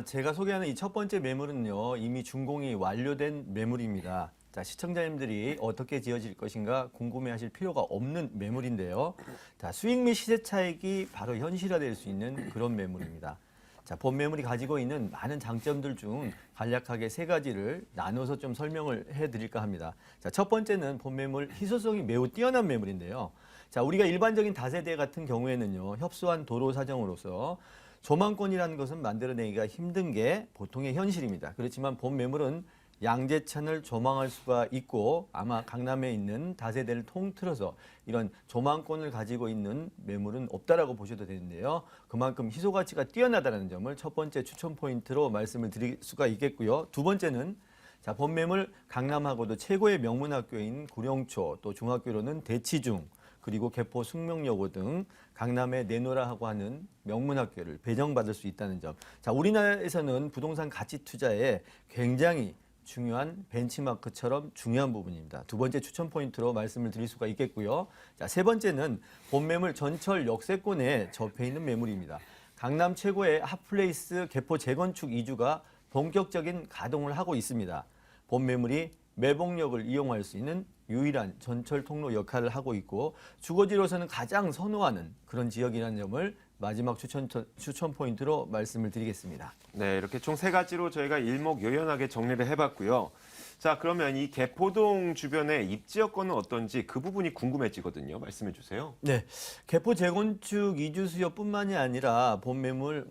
제가 소개하는 이 첫 번째 매물은요, 이미 준공이 완료된 매물입니다. 자, 시청자님들이 어떻게 지어질 것인가 궁금해하실 필요가 없는 매물인데요. 자, 수익 및 시세 차익이 바로 현실화될 수 있는 그런 매물입니다. 자, 본 매물이 가지고 있는 많은 장점들 중 간략하게 세 가지를 나눠서 좀 설명을 해드릴까 합니다. 자, 첫 번째는 본 매물 희소성이 매우 뛰어난 매물인데요. 자, 우리가 일반적인 다세대 같은 경우에는요, 협소한 도로 사정으로서 조망권이라는 것은 만들어내기가 힘든 게 보통의 현실입니다. 그렇지만 본 매물은 양재천을 조망할 수가 있고 아마 강남에 있는 다세대를 통틀어서 이런 조망권을 가지고 있는 매물은 없다라고 보셔도 되는데요. 그만큼 희소 가치가 뛰어나다는 점을 첫 번째 추천 포인트로 말씀을 드릴 수가 있겠고요. 두 번째는 자, 본 매물 강남하고도 최고의 명문 학교인 구룡초, 또 중학교로는 대치중, 그리고 개포 숙명여고 등 강남에 내노라하고 하는 명문 학교를 배정받을 수 있다는 점. 자, 우리나라에서는 부동산 가치 투자에 굉장히 중요한 벤치마크처럼 중요한 부분입니다. 두 번째 추천 포인트로 말씀을 드릴 수가 있겠고요. 자, 세 번째는 본 매물 전철 역세권에 접해 있는 매물입니다. 강남 최고의 핫플레이스 개포 재건축 2주가 본격적인 가동을 하고 있습니다. 본 매물이 매봉역을 이용할 수 있는 유일한 전철 통로 역할을 하고 있고 주거지로서는 가장 선호하는 그런 지역이라는 점을 마지막 추천 포인트로 말씀을 드리겠습니다. 네, 이렇게 총 세 가지로 저희가 일목요연하게 정리를 해봤고요. 자, 그러면 이 개포동 주변의 입지 여건은 어떤지 그 부분이 궁금해지거든요. 말씀해 주세요. 네, 개포 재건축 이주 수요뿐만이 아니라 본 매물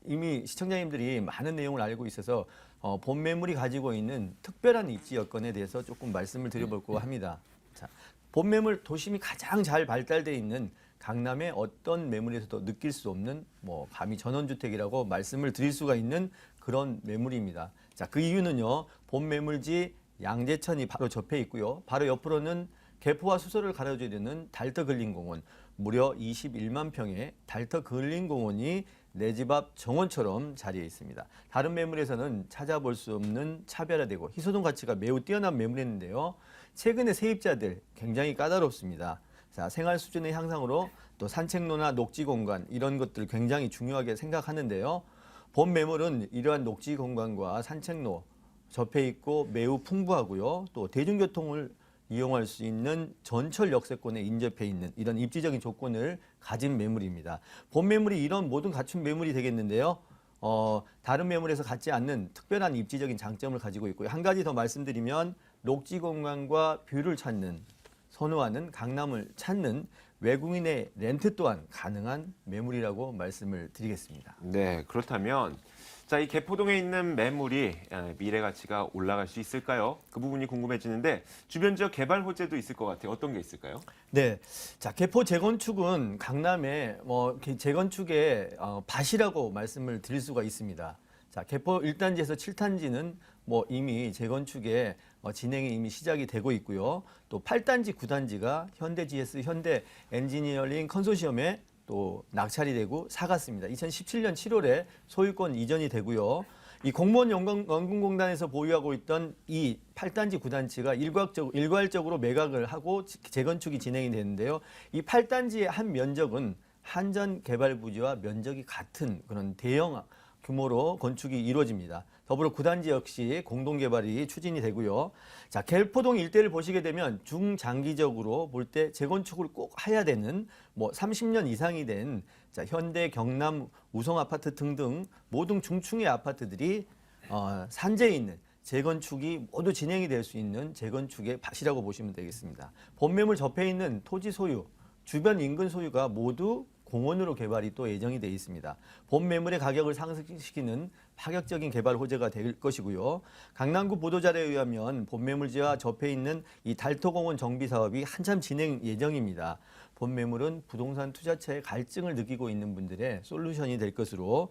이미 시청자님들이 많은 내용을 알고 있어서 본 매물이 가지고 있는 특별한 입지 여건에 대해서 조금 말씀을 드려볼까 합니다. 자, 본 매물 도심이 가장 잘 발달되어 있는 강남의 어떤 매물에서도 느낄 수 없는 감히 전원주택이라고 말씀을 드릴 수가 있는 그런 매물입니다. 자, 그 이유는요, 본 매물지 양재천이 바로 접해 있고요. 바로 옆으로는 개포와 수서를 가로줘야 되는 달터 근린공원, 무려 21만 평의 달터 근린공원이 내 집 앞 정원처럼 자리해 있습니다. 다른 매물에서는 찾아볼 수 없는 차별화되고 희소성 가치가 매우 뛰어난 매물이었는데요. 최근에 세입자들 굉장히 까다롭습니다. 자, 생활 수준의 향상으로 또 산책로나 녹지 공간 이런 것들 굉장히 중요하게 생각하는데요. 본 매물은 이러한 녹지 공간과 산책로 접해 있고 매우 풍부하고요. 또 대중교통을 이용할 수 있는 전철 역세권에 인접해 있는 이런 입지적인 조건을 가진 매물입니다. 본 매물이 이런 모든 갖춘 매물이 되겠는데요. 다른 매물에서 갖지 않는 특별한 입지적인 장점을 가지고 있고요. 한 가지 더 말씀드리면 녹지 공간과 뷰를 선호하는 강남을 찾는 외국인의 렌트 또한 가능한 매물이라고 말씀을 드리겠습니다. 네, 그렇다면 자, 이 개포동에 있는 매물이 미래 가치가 올라갈 수 있을까요? 그 부분이 궁금해지는데 주변 지역 개발 호재도 있을 것 같아요. 어떤 게 있을까요? 네, 자 개포 재건축은 강남의 재건축의 밭이라고 말씀을 드릴 수가 있습니다. 자 개포 1단지에서 7단지는 이미 재건축의 진행이 이미 시작이 되고 있고요. 또 8단지, 9단지가 현대GS, 현대엔지니어링 컨소시엄에 또 낙찰이 되고 사갔습니다. 2017년 7월에 소유권 이전이 되고요. 이 공무원 연금공단에서 보유하고 있던 이 8단지, 9단지가 일괄적으로 매각을 하고 재건축이 진행이 되는데요. 이 8단지의 한 면적은 한전 개발 부지와 면적이 같은 그런 대형 규모로 건축이 이루어집니다. 더불어 9단지 역시 공동개발이 추진이 되고요. 자, 개포동 일대를 보시게 되면 중장기적으로 볼 때 재건축을 꼭 해야 되는 30년 이상이 된 현대, 경남, 우성아파트 등등 모든 중층의 아파트들이 산재에 있는 재건축이 모두 진행이 될 수 있는 재건축의 밭이라고 보시면 되겠습니다. 본매물 접해 있는 토지 소유, 주변 인근 소유가 모두 공원으로 개발이 또 예정이 되어 있습니다. 본 매물의 가격을 상승시키는 파격적인 개발 호재가 될 것이고요. 강남구 보도자료에 의하면 본 매물지와 접해 있는 이 달토공원 정비 사업이 한참 진행 예정입니다. 본 매물은 부동산 투자처의 갈증을 느끼고 있는 분들의 솔루션이 될 것으로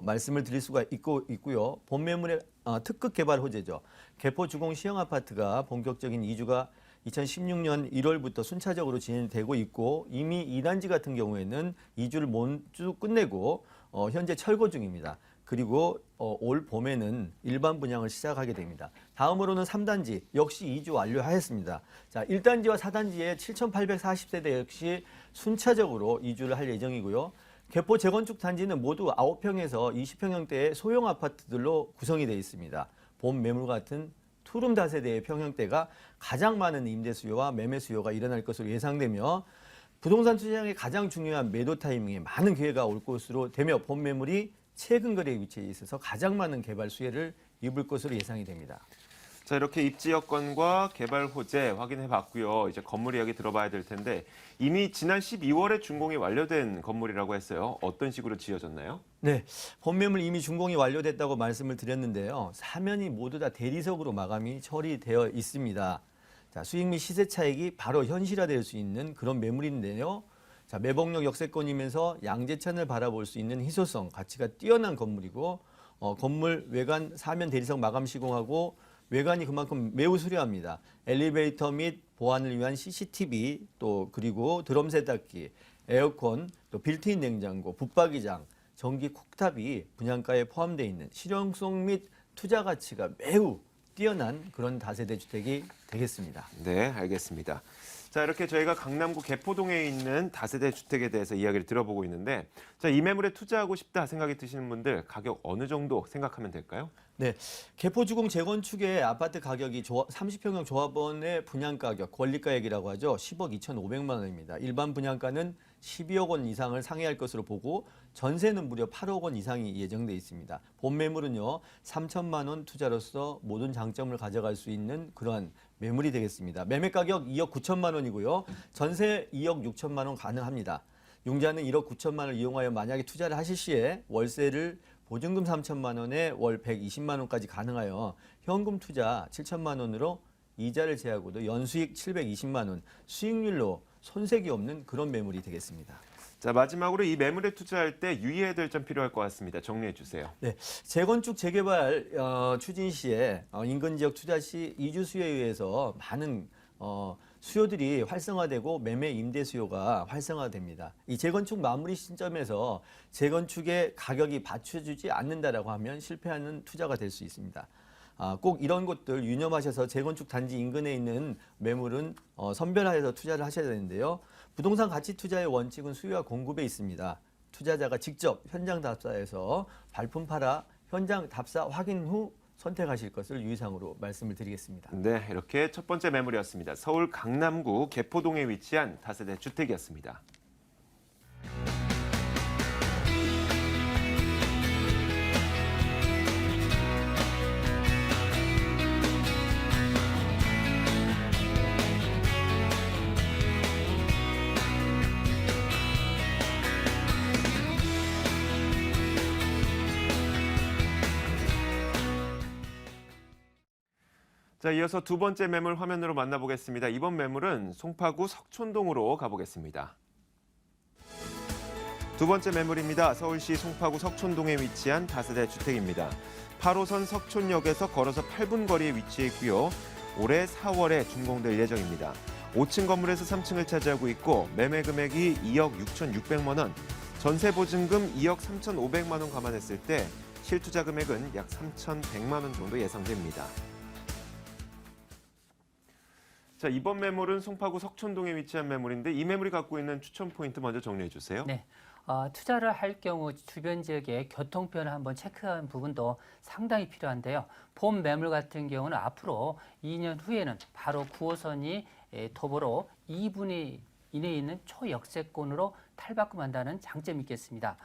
말씀을 드릴 수가 있고요. 본 매물의 특급 개발 호재죠. 개포 주공 시형 아파트가 본격적인 이주가 2016년 1월부터 순차적으로 진행되고 있고 이미 2단지 같은 경우에는 이주를 모두 끝내고 현재 철거 중입니다. 그리고 올 봄에는 일반 분양을 시작하게 됩니다. 다음으로는 3단지 역시 이주 완료하였습니다. 자, 1단지와 4단지의 7,840세대 역시 순차적으로 이주를 할 예정이고요. 개포 재건축 단지는 모두 9평에서 20평형대의 소형 아파트들로 구성이 되어 있습니다. 본 매물 같은 투룸 다세대의 평형대가 가장 많은 임대 수요와 매매 수요가 일어날 것으로 예상되며 부동산 투자장의 가장 중요한 매도 타이밍에 많은 기회가 올 것으로 되며 본 매물이 최근 거래 위치에 있어서 가장 많은 개발 수혜를 입을 것으로 예상이 됩니다. 자, 이렇게 입지 여건과 개발 호재 확인해 봤고요. 이제 건물 이야기 들어봐야 될 텐데 이미 지난 12월에 준공이 완료된 건물이라고 했어요. 어떤 식으로 지어졌나요? 네, 본매물 이미 준공이 완료됐다고 말씀을 드렸는데요. 사면이 모두 다 대리석으로 마감이 처리되어 있습니다. 자, 수익 및 시세 차익이 바로 현실화될 수 있는 그런 매물인데요. 자, 매복역 역세권이면서 양재천을 바라볼 수 있는 희소성, 가치가 뛰어난 건물이고 건물 외관 사면 대리석 마감 시공하고 외관이 그만큼 매우 수려합니다. 엘리베이터 및 보안을 위한 CCTV 또 그리고 드럼 세탁기, 에어컨, 또 빌트인 냉장고, 붙박이장, 전기 쿡탑이 분양가에 포함되어 있는 실용성 및 투자 가치가 매우 뛰어난 그런 다세대 주택이 되겠습니다. 네, 알겠습니다. 자, 이렇게 저희가 강남구 개포동에 있는 다세대 주택에 대해서 이야기를 들어보고 있는데 자, 이 매물에 투자하고 싶다 생각이 드시는 분들 가격 어느 정도 생각하면 될까요? 네, 개포주공 재건축의 아파트 가격이 30평형 조합원의 분양가격, 권리가액이라고 하죠. 10억 2,500만 원입니다. 일반 분양가는 12억 원 이상을 상회할 것으로 보고 전세는 무려 8억 원 이상이 예정돼 있습니다. 본 매물은요, 3천만 원 투자로서 모든 장점을 가져갈 수 있는 그러한 매물이 되겠습니다. 매매 가격 2억 9천만 원이고요. 전세 2억 6천만 원 가능합니다. 융자는 1억 9천만 원을 이용하여 만약에 투자를 하실 시에 월세를 보증금 3천만 원에 월 120만 원까지 가능하여 현금 투자 7천만 원으로 이자를 제하고도 연수익 720만 원, 수익률로 손색이 없는 그런 매물이 되겠습니다. 자, 마지막으로 이 매물에 투자할 때 유의해야 될 점 필요할 것 같습니다. 정리해 주세요. 네, 재건축 재개발 추진 시에 인근 지역 투자 시 이주 수요에 의해서 많은 수요들이 활성화되고 매매 임대 수요가 활성화됩니다. 이 재건축 마무리 시점에서 재건축의 가격이 받쳐주지 않는다라고 하면 실패하는 투자가 될 수 있습니다. 꼭 이런 것들 유념하셔서 재건축 단지 인근에 있는 매물은 선별하여서 투자를 하셔야 되는데요. 부동산 가치 투자의 원칙은 수요와 공급에 있습니다. 투자자가 직접 현장 답사에서 발품 팔아 현장 답사 확인 후 선택하실 것을 유의사항으로 말씀을 드리겠습니다. 네, 이렇게 첫 번째 매물이었습니다. 서울 강남구 개포동에 위치한 다세대 주택이었습니다. 자, 이어서 두 번째 매물 화면으로 만나보겠습니다. 이번 매물은 송파구 석촌동으로 가보겠습니다. 두 번째 매물입니다. 서울시 송파구 석촌동에 위치한 다세대 주택입니다. 8호선 석촌역에서 걸어서 8분 거리에 위치해 있고요. 올해 4월에 준공될 예정입니다. 5층 건물에서 3층을 차지하고 있고 매매 금액이 2억 6,600만 원, 전세 보증금 2억 3,500만 원 감안했을 때 실투자 금액은 약 3,100만 원 정도 예상됩니다. 자, 이번 매물은 송파구 석촌동에 위치한 매물인데 이 매물이 갖고 있는 추천 포인트 먼저 정리해 주세요. 네. 투자를 할 경우 주변 지역의 교통편을 한번 체크하는 부분도 상당히 필요한데요. 본 매물 같은 경우는 앞으로 2년 후에는 바로 9호선이 도보로 2분의 이내에 있는 초역세권으로 탈바꿈한다는 장점이 있겠습니다.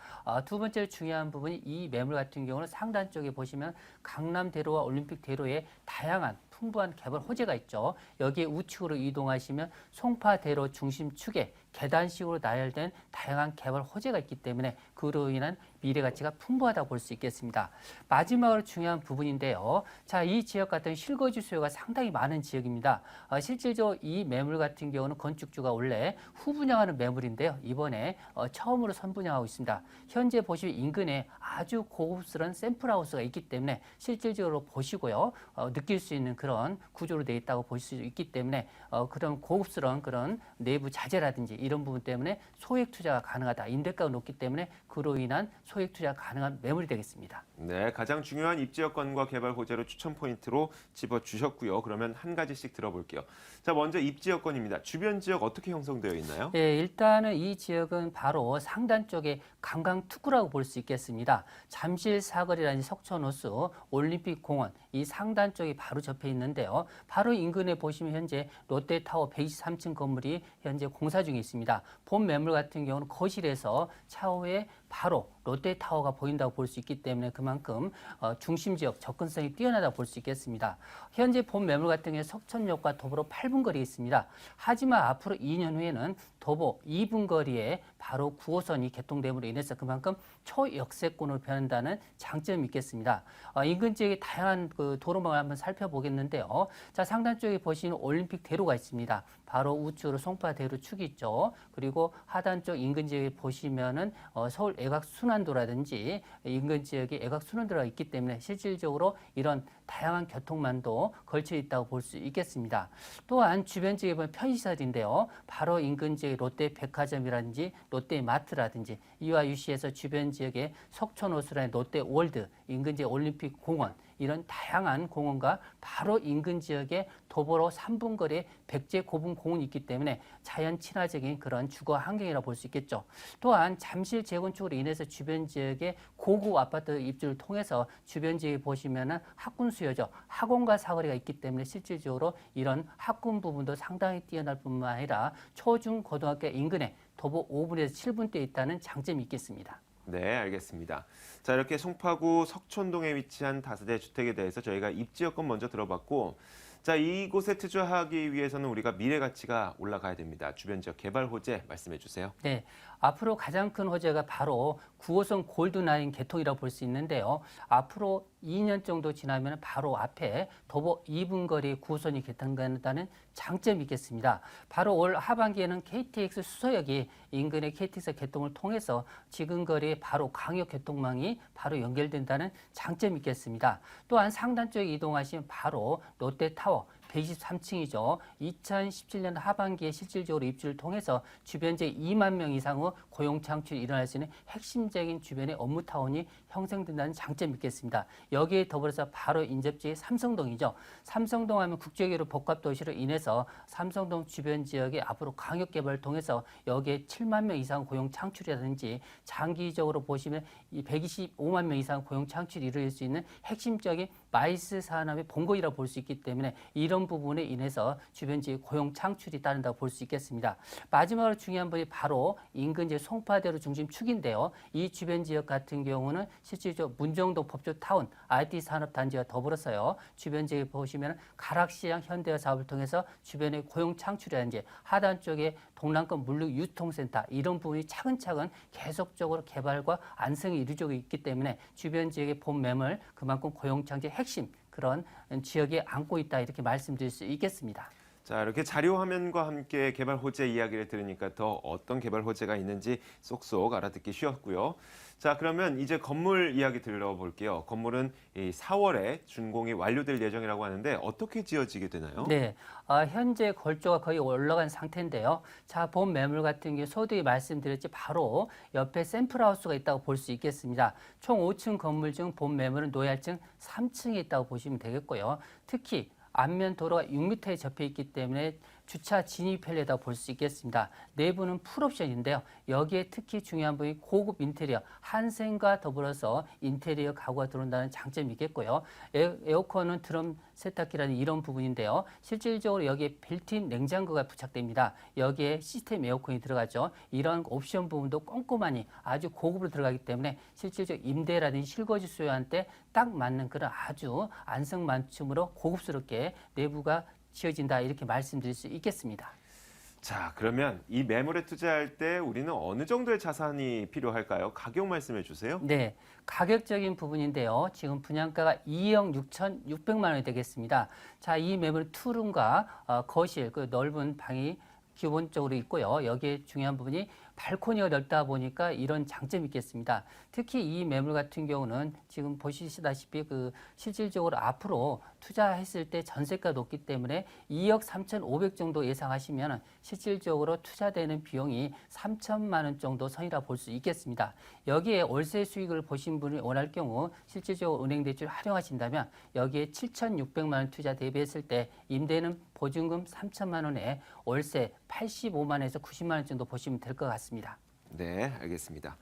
두 번째 중요한 부분이 이 매물 같은 경우는 상단 쪽에 보시면 강남대로와 올림픽대로에 다양한 풍부한 개발 호재가 있죠. 여기에 우측으로 이동하시면 송파대로 중심축에 계단식으로 나열된 다양한 개발 호재가 있기 때문에 그로 인한 미래 가치가 풍부하다고 볼 수 있겠습니다. 마지막으로 중요한 부분인데요. 자, 이 지역 같은 실거주 수요가 상당히 많은 지역입니다. 실질적으로 이 매물 같은 경우는 건축주가 원래 후분양하는 매물인데요. 이번에 처음으로 선분양하고 있습니다. 현재 보시면 인근에 아주 고급스러운 샘플하우스가 있기 때문에 실질적으로 보시고요. 느낄 수 있는 그런 구조로 되어 있다고 볼 수 있기 때문에 그런 고급스러운 그런 내부 자재라든지 이런 부분 때문에 소액 투자가 가능하다. 임대가가 높기 때문에 그로 인한 소액 투자가 가능한 매물이 되겠습니다. 네, 가장 중요한 입지 여건과 개발 호재로 추천 포인트로 집어주셨고요. 그러면 한 가지씩 들어볼게요. 자, 먼저 입지 여건입니다. 주변 지역 어떻게 형성되어 있나요? 네, 일단은 이 지역은 바로 상단 쪽에 관광 특구라고 볼 수 있겠습니다. 잠실 사거리라는 석촌호수, 올림픽공원 이 상단 쪽이 바로 접해 있는데요. 바로 인근에 보시면 현재 롯데타워 123층 건물이 현재 공사 중에 있습니다. 본 매물 같은 경우는 거실에서 차후에 바로 롯데타워가 보인다고 볼 수 있기 때문에 그만큼 중심지역 접근성이 뛰어나다고 볼 수 있겠습니다. 현재 본 매물 같은 경우에 석촌역과 도보로 8분 거리에 있습니다. 하지만 앞으로 2년 후에는 도보 2분 거리에 바로 9호선이 개통됨으로 인해서 그만큼 초역세권으로 변한다는 장점이 있겠습니다. 인근 지역의 다양한 그 도로망을 한번 살펴보겠는데요. 자, 상단 쪽에 보시면 올림픽 대로가 있습니다. 바로 우측으로 송파대로 축이 있죠. 그리고 하단 쪽 인근 지역에 보시면은 서울 애곽순환도라든지 인근 지역에 애곽순환도가 있기 때문에 실질적으로 이런 다양한 교통망도 걸쳐 있다고 볼 수 있겠습니다. 또한 주변 지역에 보면 편의시설인데요. 바로 인근 지역의 롯데백화점이라든지 롯데마트라든지 이와 유시해서 주변 지역의 석촌호수라는 롯데월드, 인근 지역 올림픽공원 이런 다양한 공원과 바로 인근 지역에 도보로 3분 거리에 백제 고분 공원이 있기 때문에 자연 친화적인 그런 주거 환경이라고 볼 수 있겠죠. 또한 잠실 재건축으로 인해서 주변 지역의 고급 아파트 입주를 통해서 주변 지역에 보시면은 학군 수요죠. 학원과 사거리가 있기 때문에 실질적으로 이런 학군 부분도 상당히 뛰어날 뿐만 아니라 초중 고등학교 인근에 도보 5분에서 7분대에 있다는 장점이 있겠습니다. 네, 알겠습니다. 자, 이렇게 송파구 석촌동에 위치한 다세대 주택에 대해서 저희가 입지 여건 먼저 들어봤고, 자, 이곳에 투자하기 위해서는 우리가 미래 가치가 올라가야 됩니다. 주변 지역 개발 호재 말씀해 주세요. 네, 앞으로 가장 큰 호재가 바로 9호선 골드라인 개통이라고 볼 수 있는데요. 앞으로 2년 정도 지나면 바로 앞에 도보 2분 거리 9호선이 개통된다는 장점이 있겠습니다. 바로 올 하반기에는 KTX 수서역이 인근의 KTX 개통을 통해서 지금 거리에 바로 광역 교통망이 바로 연결된다는 장점이 있겠습니다. 또한 상단 쪽에 이동하시면 바로 롯데타워 123층이죠. 2017년 하반기에 실질적으로 입주를 통해서 주변 지역 2만 명 이상의 고용 창출이 일어날 수 있는 핵심적인 주변의 업무타운이 형성된다는 장점이 있겠습니다. 여기에 더불어서 바로 인접지의 삼성동이죠. 삼성동 하면 국제기로 복합도시로 인해서 삼성동 주변 지역의 앞으로 광역개발을 통해서 여기에 7만 명 이상 고용 창출이라든지 장기적으로 보시면 이 125만 명 이상 고용 창출이 이루어질 수 있는 핵심적인 마이스 산업의 본거지라고 볼 수 있기 때문에 이런 부분에 인해서 주변 지역 고용 창출이 따른다고 볼 수 있겠습니다. 마지막으로 중요한 부분이 바로 인근 지역 송파대로 중심축인데요. 이 주변 지역 같은 경우는 실질적으로 문정동 법조타운 IT 산업단지와 더불어서요. 주변 지역에 보시면 가락시장 현대화 사업을 통해서 주변의 고용 창출이라든지 하단 쪽에 동남권 물류 유통센터 이런 부분이 차근차근 계속적으로 개발과 안성이 이루어지고 있기 때문에 주변 지역의 본 매물 그만큼 고용 창출의 핵심 그런 지역에 안고 있다 이렇게 말씀드릴 수 있겠습니다. 자, 이렇게 자료 화면과 함께 개발 호재 이야기를 들으니까 더 어떤 개발 호재가 있는지 쏙쏙 알아듣기 쉬웠고요. 자, 그러면 이제 건물 이야기 들어볼게요. 건물은 이 4월에 준공이 완료될 예정이라고 하는데 어떻게 지어지게 되나요? 네, 현재 걸조가 거의 올라간 상태인데요. 자, 본 매물 같은 경우 소득이 말씀드렸지 바로 옆에 샘플하우스가 있다고 볼 수 있겠습니다. 총 5층 건물 중 본 매물은 노얄층 3층에 있다고 보시면 되겠고요. 특히 앞면 도로가 6m에 접해 있기 때문에 주차 진입 편리하다고 볼 수 있겠습니다. 내부는 풀옵션인데요. 여기에 특히 중요한 부분이 고급 인테리어, 한생과 더불어서 인테리어 가구가 들어온다는 장점이 있겠고요. 에어컨은 드럼 세탁기라는 이런 부분인데요. 실질적으로 여기에 빌트인 냉장고가 부착됩니다. 여기에 시스템 에어컨이 들어가죠. 이런 옵션 부분도 꼼꼼하니 아주 고급으로 들어가기 때문에 실질적 임대라든지 실거주 수요한테 딱 맞는 그런 아주 안성맞춤으로 고급스럽게 내부가 지어진다 이렇게 말씀드릴 수 있겠습니다. 자, 그러면 이 매물에 투자할 때 우리는 어느 정도의 자산이 필요할까요? 가격 말씀해 주세요. 네, 가격적인 부분인데요. 지금 분양가가 2억 6,600만 원이 되겠습니다. 자, 이 매물 투룸과 거실, 그 넓은 방이 기본적으로 있고요. 여기에 중요한 부분이 발코니가 넓다 보니까 이런 장점이 있겠습니다. 특히 이 매물 같은 경우는 지금 보시다시피 그 실질적으로 앞으로 투자했을 때 전세가 높기 때문에 2억 3,500 정도 예상하시면 실질적으로 투자되는 비용이 3천만 원 정도 선이라 볼 수 있겠습니다. 여기에 월세 수익을 보신 분이 원할 경우 실질적으로 은행 대출 활용하신다면 여기에 7,600만 원 투자 대비했을 때 임대는 보증금 3천만 원에 월세 85만 원에서 90만 원 정도 보시면 될 것 같습니다. 네, 알겠습니다.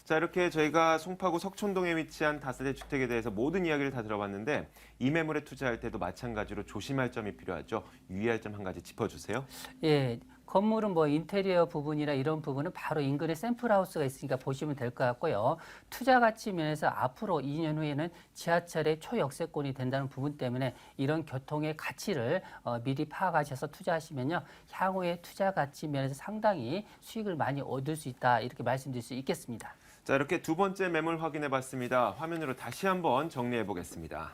자, 이렇게 저희가 송파구 석촌동에 위치한 다세대 주택에 대해서 모든 이야기를 다 들어봤는데 이 매물에 투자할 때도 마찬가지로 조심할 점이 필요하죠. 유의할 점 한 가지 짚어주세요. 예, 건물은 뭐 인테리어 부분이나 이런 부분은 바로 인근에 샘플하우스가 있으니까 보시면 될 것 같고요. 투자 가치 면에서 앞으로 2년 후에는 지하철의 초역세권이 된다는 부분 때문에 이런 교통의 가치를 미리 파악하셔서 투자하시면요. 향후에 투자 가치 면에서 상당히 수익을 많이 얻을 수 있다 이렇게 말씀드릴 수 있겠습니다. 자, 이렇게 두 번째 매물 확인해 봤습니다. 화면으로 다시 한번 정리해 보겠습니다.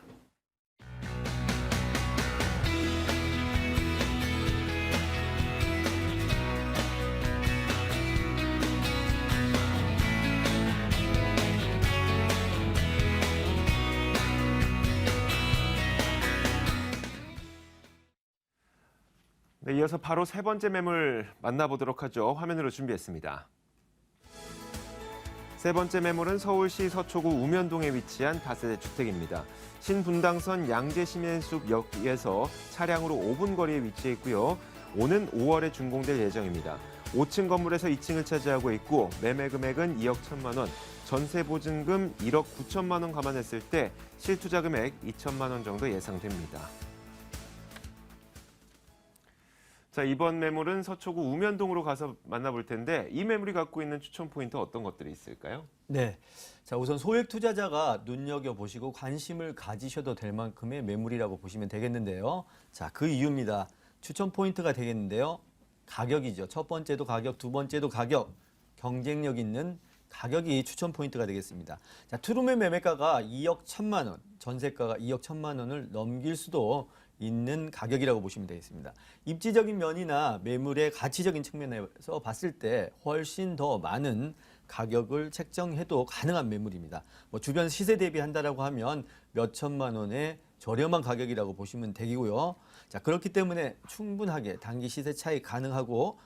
네, 이어서 바로 세 번째 매물 만나보도록 하죠. 화면으로 준비했습니다. 세 번째 매물은 서울시 서초구 우면동에 위치한 다세대 주택입니다. 신분당선 양재시민숲역에서 차량으로 5분 거리에 위치해 있고요. 오는 5월에 준공될 예정입니다. 5층 건물에서 2층을 차지하고 있고 매매 금액은 2억 1천만 원, 전세 보증금 1억 9천만 원 감안했을 때 실투자 금액 2천만 원 정도 예상됩니다. 자, 이번 매물은 서초구 우면동으로 가서 만나볼 텐데 이 매물이 갖고 있는 추천 포인트 어떤 것들이 있을까요? 네. 자, 우선 소액 투자자가 눈여겨보시고 관심을 가지셔도 될 만큼의 매물이라고 보시면 되겠는데요. 자, 그 이유입니다. 추천 포인트가 되겠는데요. 가격이죠. 첫 번째도 가격, 두 번째도 가격. 경쟁력 있는 가격이 추천 포인트가 되겠습니다. 자, 투룸의 매매가가 2억 1천만 원, 전세가가 2억 1천만 원을 넘길 수도 있는 가격이라고 보시면 되겠습니다. 입지적인 면이나 매물의 가치적인 측면에서 봤을 때 훨씬 더 많은 가격을 책정해도 가능한 매물입니다. 뭐 주변 시세 대비한다라고 하면 몇 천만 원의 저렴한 가격이라고 보시면 되고요. 자, 그렇기 때문에 충분하게 단기 시세 차익 가능하고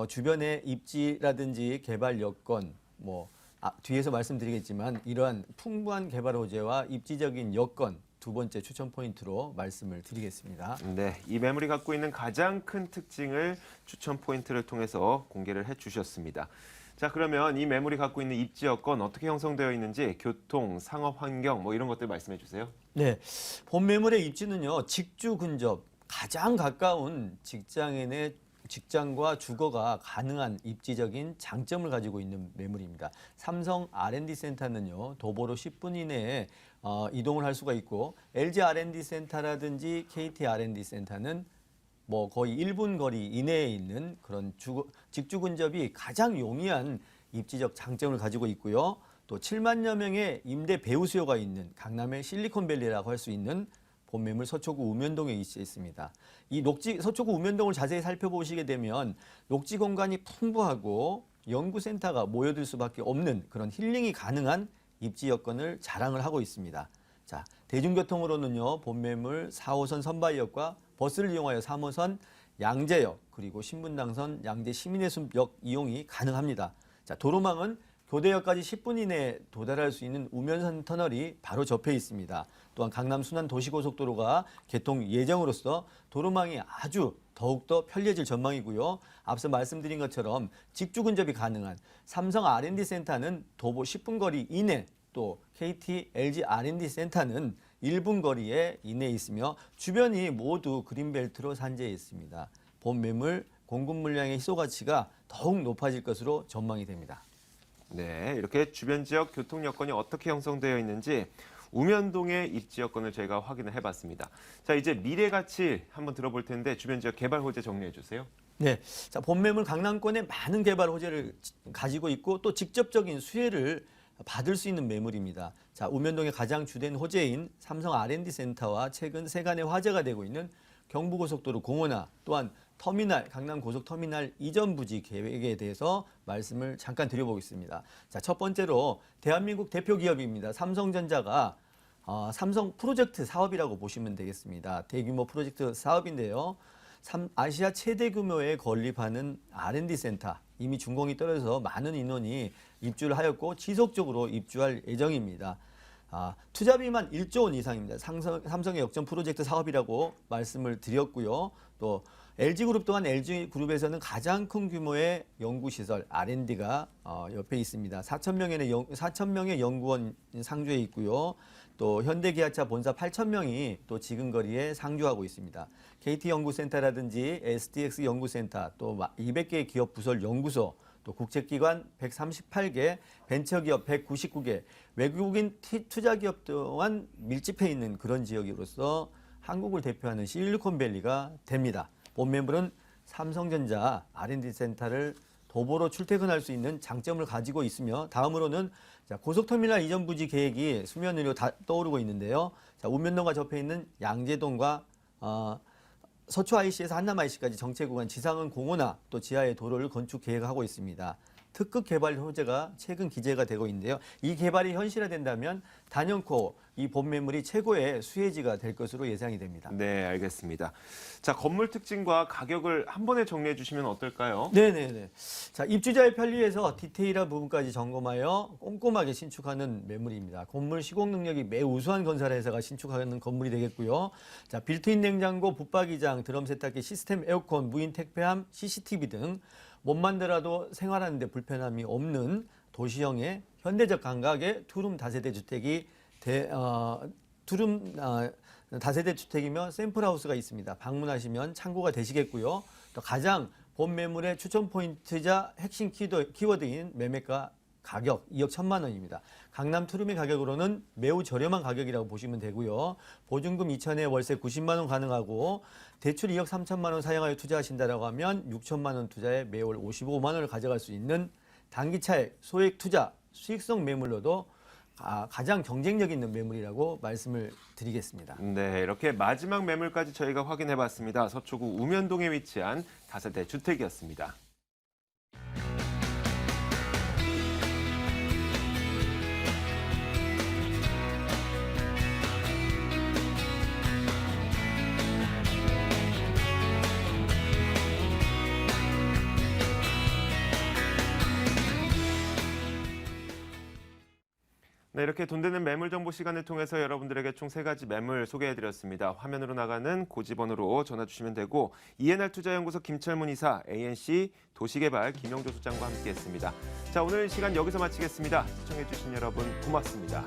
주변의 입지라든지 개발 여건 뒤에서 말씀드리겠지만 이러한 풍부한 개발 호재와 입지적인 여건 두 번째 추천 포인트로 말씀을 드리겠습니다. 네, 이 매물이 갖고 있는 가장 큰 특징을 추천 포인트를 통해서 공개를 해주셨습니다. 자, 그러면 이 매물이 갖고 있는 입지 여건 어떻게 형성되어 있는지 교통, 상업 환경 뭐 이런 것들 말씀해 주세요. 네, 본 매물의 입지는요, 직주 근접, 가장 가까운 직장인의 직장과 주거가 가능한 입지적인 장점을 가지고 있는 매물입니다. 삼성 R&D 센터는요, 도보로 10분 이내에 이동을 할 수가 있고, LG R&D 센터라든지 KT R&D 센터는 뭐 거의 1분 거리 이내에 있는 그런 직주 근접이 가장 용이한 입지적 장점을 가지고 있고요. 또 7만여 명의 임대 배우 수요가 있는 강남의 실리콘밸리라고 할 수 있는 본 매물 서초구 우면동에 위치해 있습니다. 이 서초구 우면동을 자세히 살펴보시게 되면 녹지 공간이 풍부하고 연구센터가 모여들 수밖에 없는 그런 힐링이 가능한 입지 여건을 자랑을 하고 있습니다. 자, 대중교통으로는요, 본 매물 4호선 선바이역과 버스를 이용하여 3호선 양재역 그리고 신분당선 양재 시민의숲역 이용이 가능합니다. 자, 도로망은 교대역까지 10분 이내에 도달할 수 있는 우면산 터널이 바로 접해 있습니다. 또한 강남 순환 도시고속도로가 개통 예정으로서 도로망이 아주 더욱더 편리해질 전망이고요. 앞서 말씀드린 것처럼 직주 근접이 가능한 삼성 R&D 센터는 도보 10분 거리 이내, 또 KT, LG R&D 센터는 1분 거리에 이내에 있으며 주변이 모두 그린벨트로 산재해 있습니다. 본 매물 공급 물량의 희소 가치가 더욱 높아질 것으로 전망이 됩니다. 네, 이렇게 주변 지역 교통 여건이 어떻게 형성되어 있는지 우면동의 입지 여건을 저희가 확인을 해봤습니다. 자, 이제 미래 가치 한번 들어볼 텐데 주변 지역 개발 호재 정리해 주세요. 네, 자, 본 매물 강남권에 많은 개발 호재를 가지고 있고 또 직접적인 수혜를 받을 수 있는 매물입니다. 자, 우면동의 가장 주된 호재인 삼성 R&D 센터와 최근 세간의 화제가 되고 있는 경부고속도로 공원화, 또한 터미널, 강남 고속터미널 이전 부지 계획에 대해서 말씀을 잠깐 드려보겠습니다. 자, 첫 번째로 대한민국 대표 기업입니다. 삼성전자가 삼성 프로젝트 사업이라고 보시면 되겠습니다. 대규모 프로젝트 사업인데요. 아시아 최대 규모에 건립하는 R&D 센터, 이미 준공이 떨어져서 많은 인원이 입주를 하였고 지속적으로 입주할 예정입니다. 투자비만 1조 원 이상입니다. 삼성의 역전 프로젝트 사업이라고 말씀을 드렸고요. 또 LG그룹 또한 LG그룹에서는 가장 큰 규모의 연구시설 R&D가 옆에 있습니다. 4,000명의 연구원 상주해 있고요. 또 현대기아차 본사 8,000명이 또 지근거리에 상주하고 있습니다. KT연구센터라든지 SDX 연구센터, 또 200개의 기업 부설 연구소, 또 국책기관 138개, 벤처기업 199개, 외국인 투자기업 또한 밀집해 있는 그런 지역으로서 한국을 대표하는 실리콘밸리가 됩니다. 본 매물은 삼성전자 R&D 센터를 도보로 출퇴근할 수 있는 장점을 가지고 있으며, 다음으로는 고속터미널 이전 부지 계획이 수면 위로 떠오르고 있는데요. 자, 우면동과 접해 있는 양재동과 서초 IC에서 한남 IC까지 정체 구간 지상은 공원화, 또 지하의 도로를 건축 계획하고 있습니다. 특급 개발 호재가 최근 기재가 되고 있는데요. 이 개발이 현실화된다면 단연코 이 본 매물이 최고의 수혜지가 될 것으로 예상이 됩니다. 네, 알겠습니다. 자, 건물 특징과 가격을 한 번에 정리해 주시면 어떨까요? 네네네. 자, 입주자의 편리에서 디테일한 부분까지 점검하여 꼼꼼하게 신축하는 매물입니다. 건물 시공 능력이 매우 우수한 건설회사가 신축하는 건물이 되겠고요. 자, 빌트인 냉장고, 붙박이장, 드럼 세탁기, 시스템 에어컨, 무인 택배함, CCTV 등 몸만 들어도 생활하는 데 불편함이 없는 도시형의 현대적 감각의 투룸 다세대 주택이 다세대 주택이며 샘플하우스가 있습니다. 방문하시면 참고가 되시겠고요. 또 가장 본 매물의 추천 포인트자 핵심 키워드인 매매가 가격 2억 1천만 원입니다. 강남 투룸의 가격으로는 매우 저렴한 가격이라고 보시면 되고요. 보증금 2천에 월세 90만 원 가능하고 대출 2억 3천만 원 사용하여 투자하신다라고 하면 6천만 원 투자에 매월 55만 원을 가져갈 수 있는 단기차익, 소액 투자, 수익성 매물로도 가장 경쟁력 있는 매물이라고 말씀을 드리겠습니다. 네, 이렇게 마지막 매물까지 저희가 확인해 봤습니다. 서초구 우면동에 위치한 다세대 주택이었습니다. 네, 이렇게 돈 되는 매물 정보 시간을 통해서 여러분들에게 총 3가지 매물 소개해드렸습니다. 화면으로 나가는 고지번호로 전화 주시면 되고 ENR 투자연구소 김철문 이사, ANC 도시개발 김영조 소장과 함께했습니다. 자, 오늘 시간 여기서 마치겠습니다. 시청해주신 여러분 고맙습니다.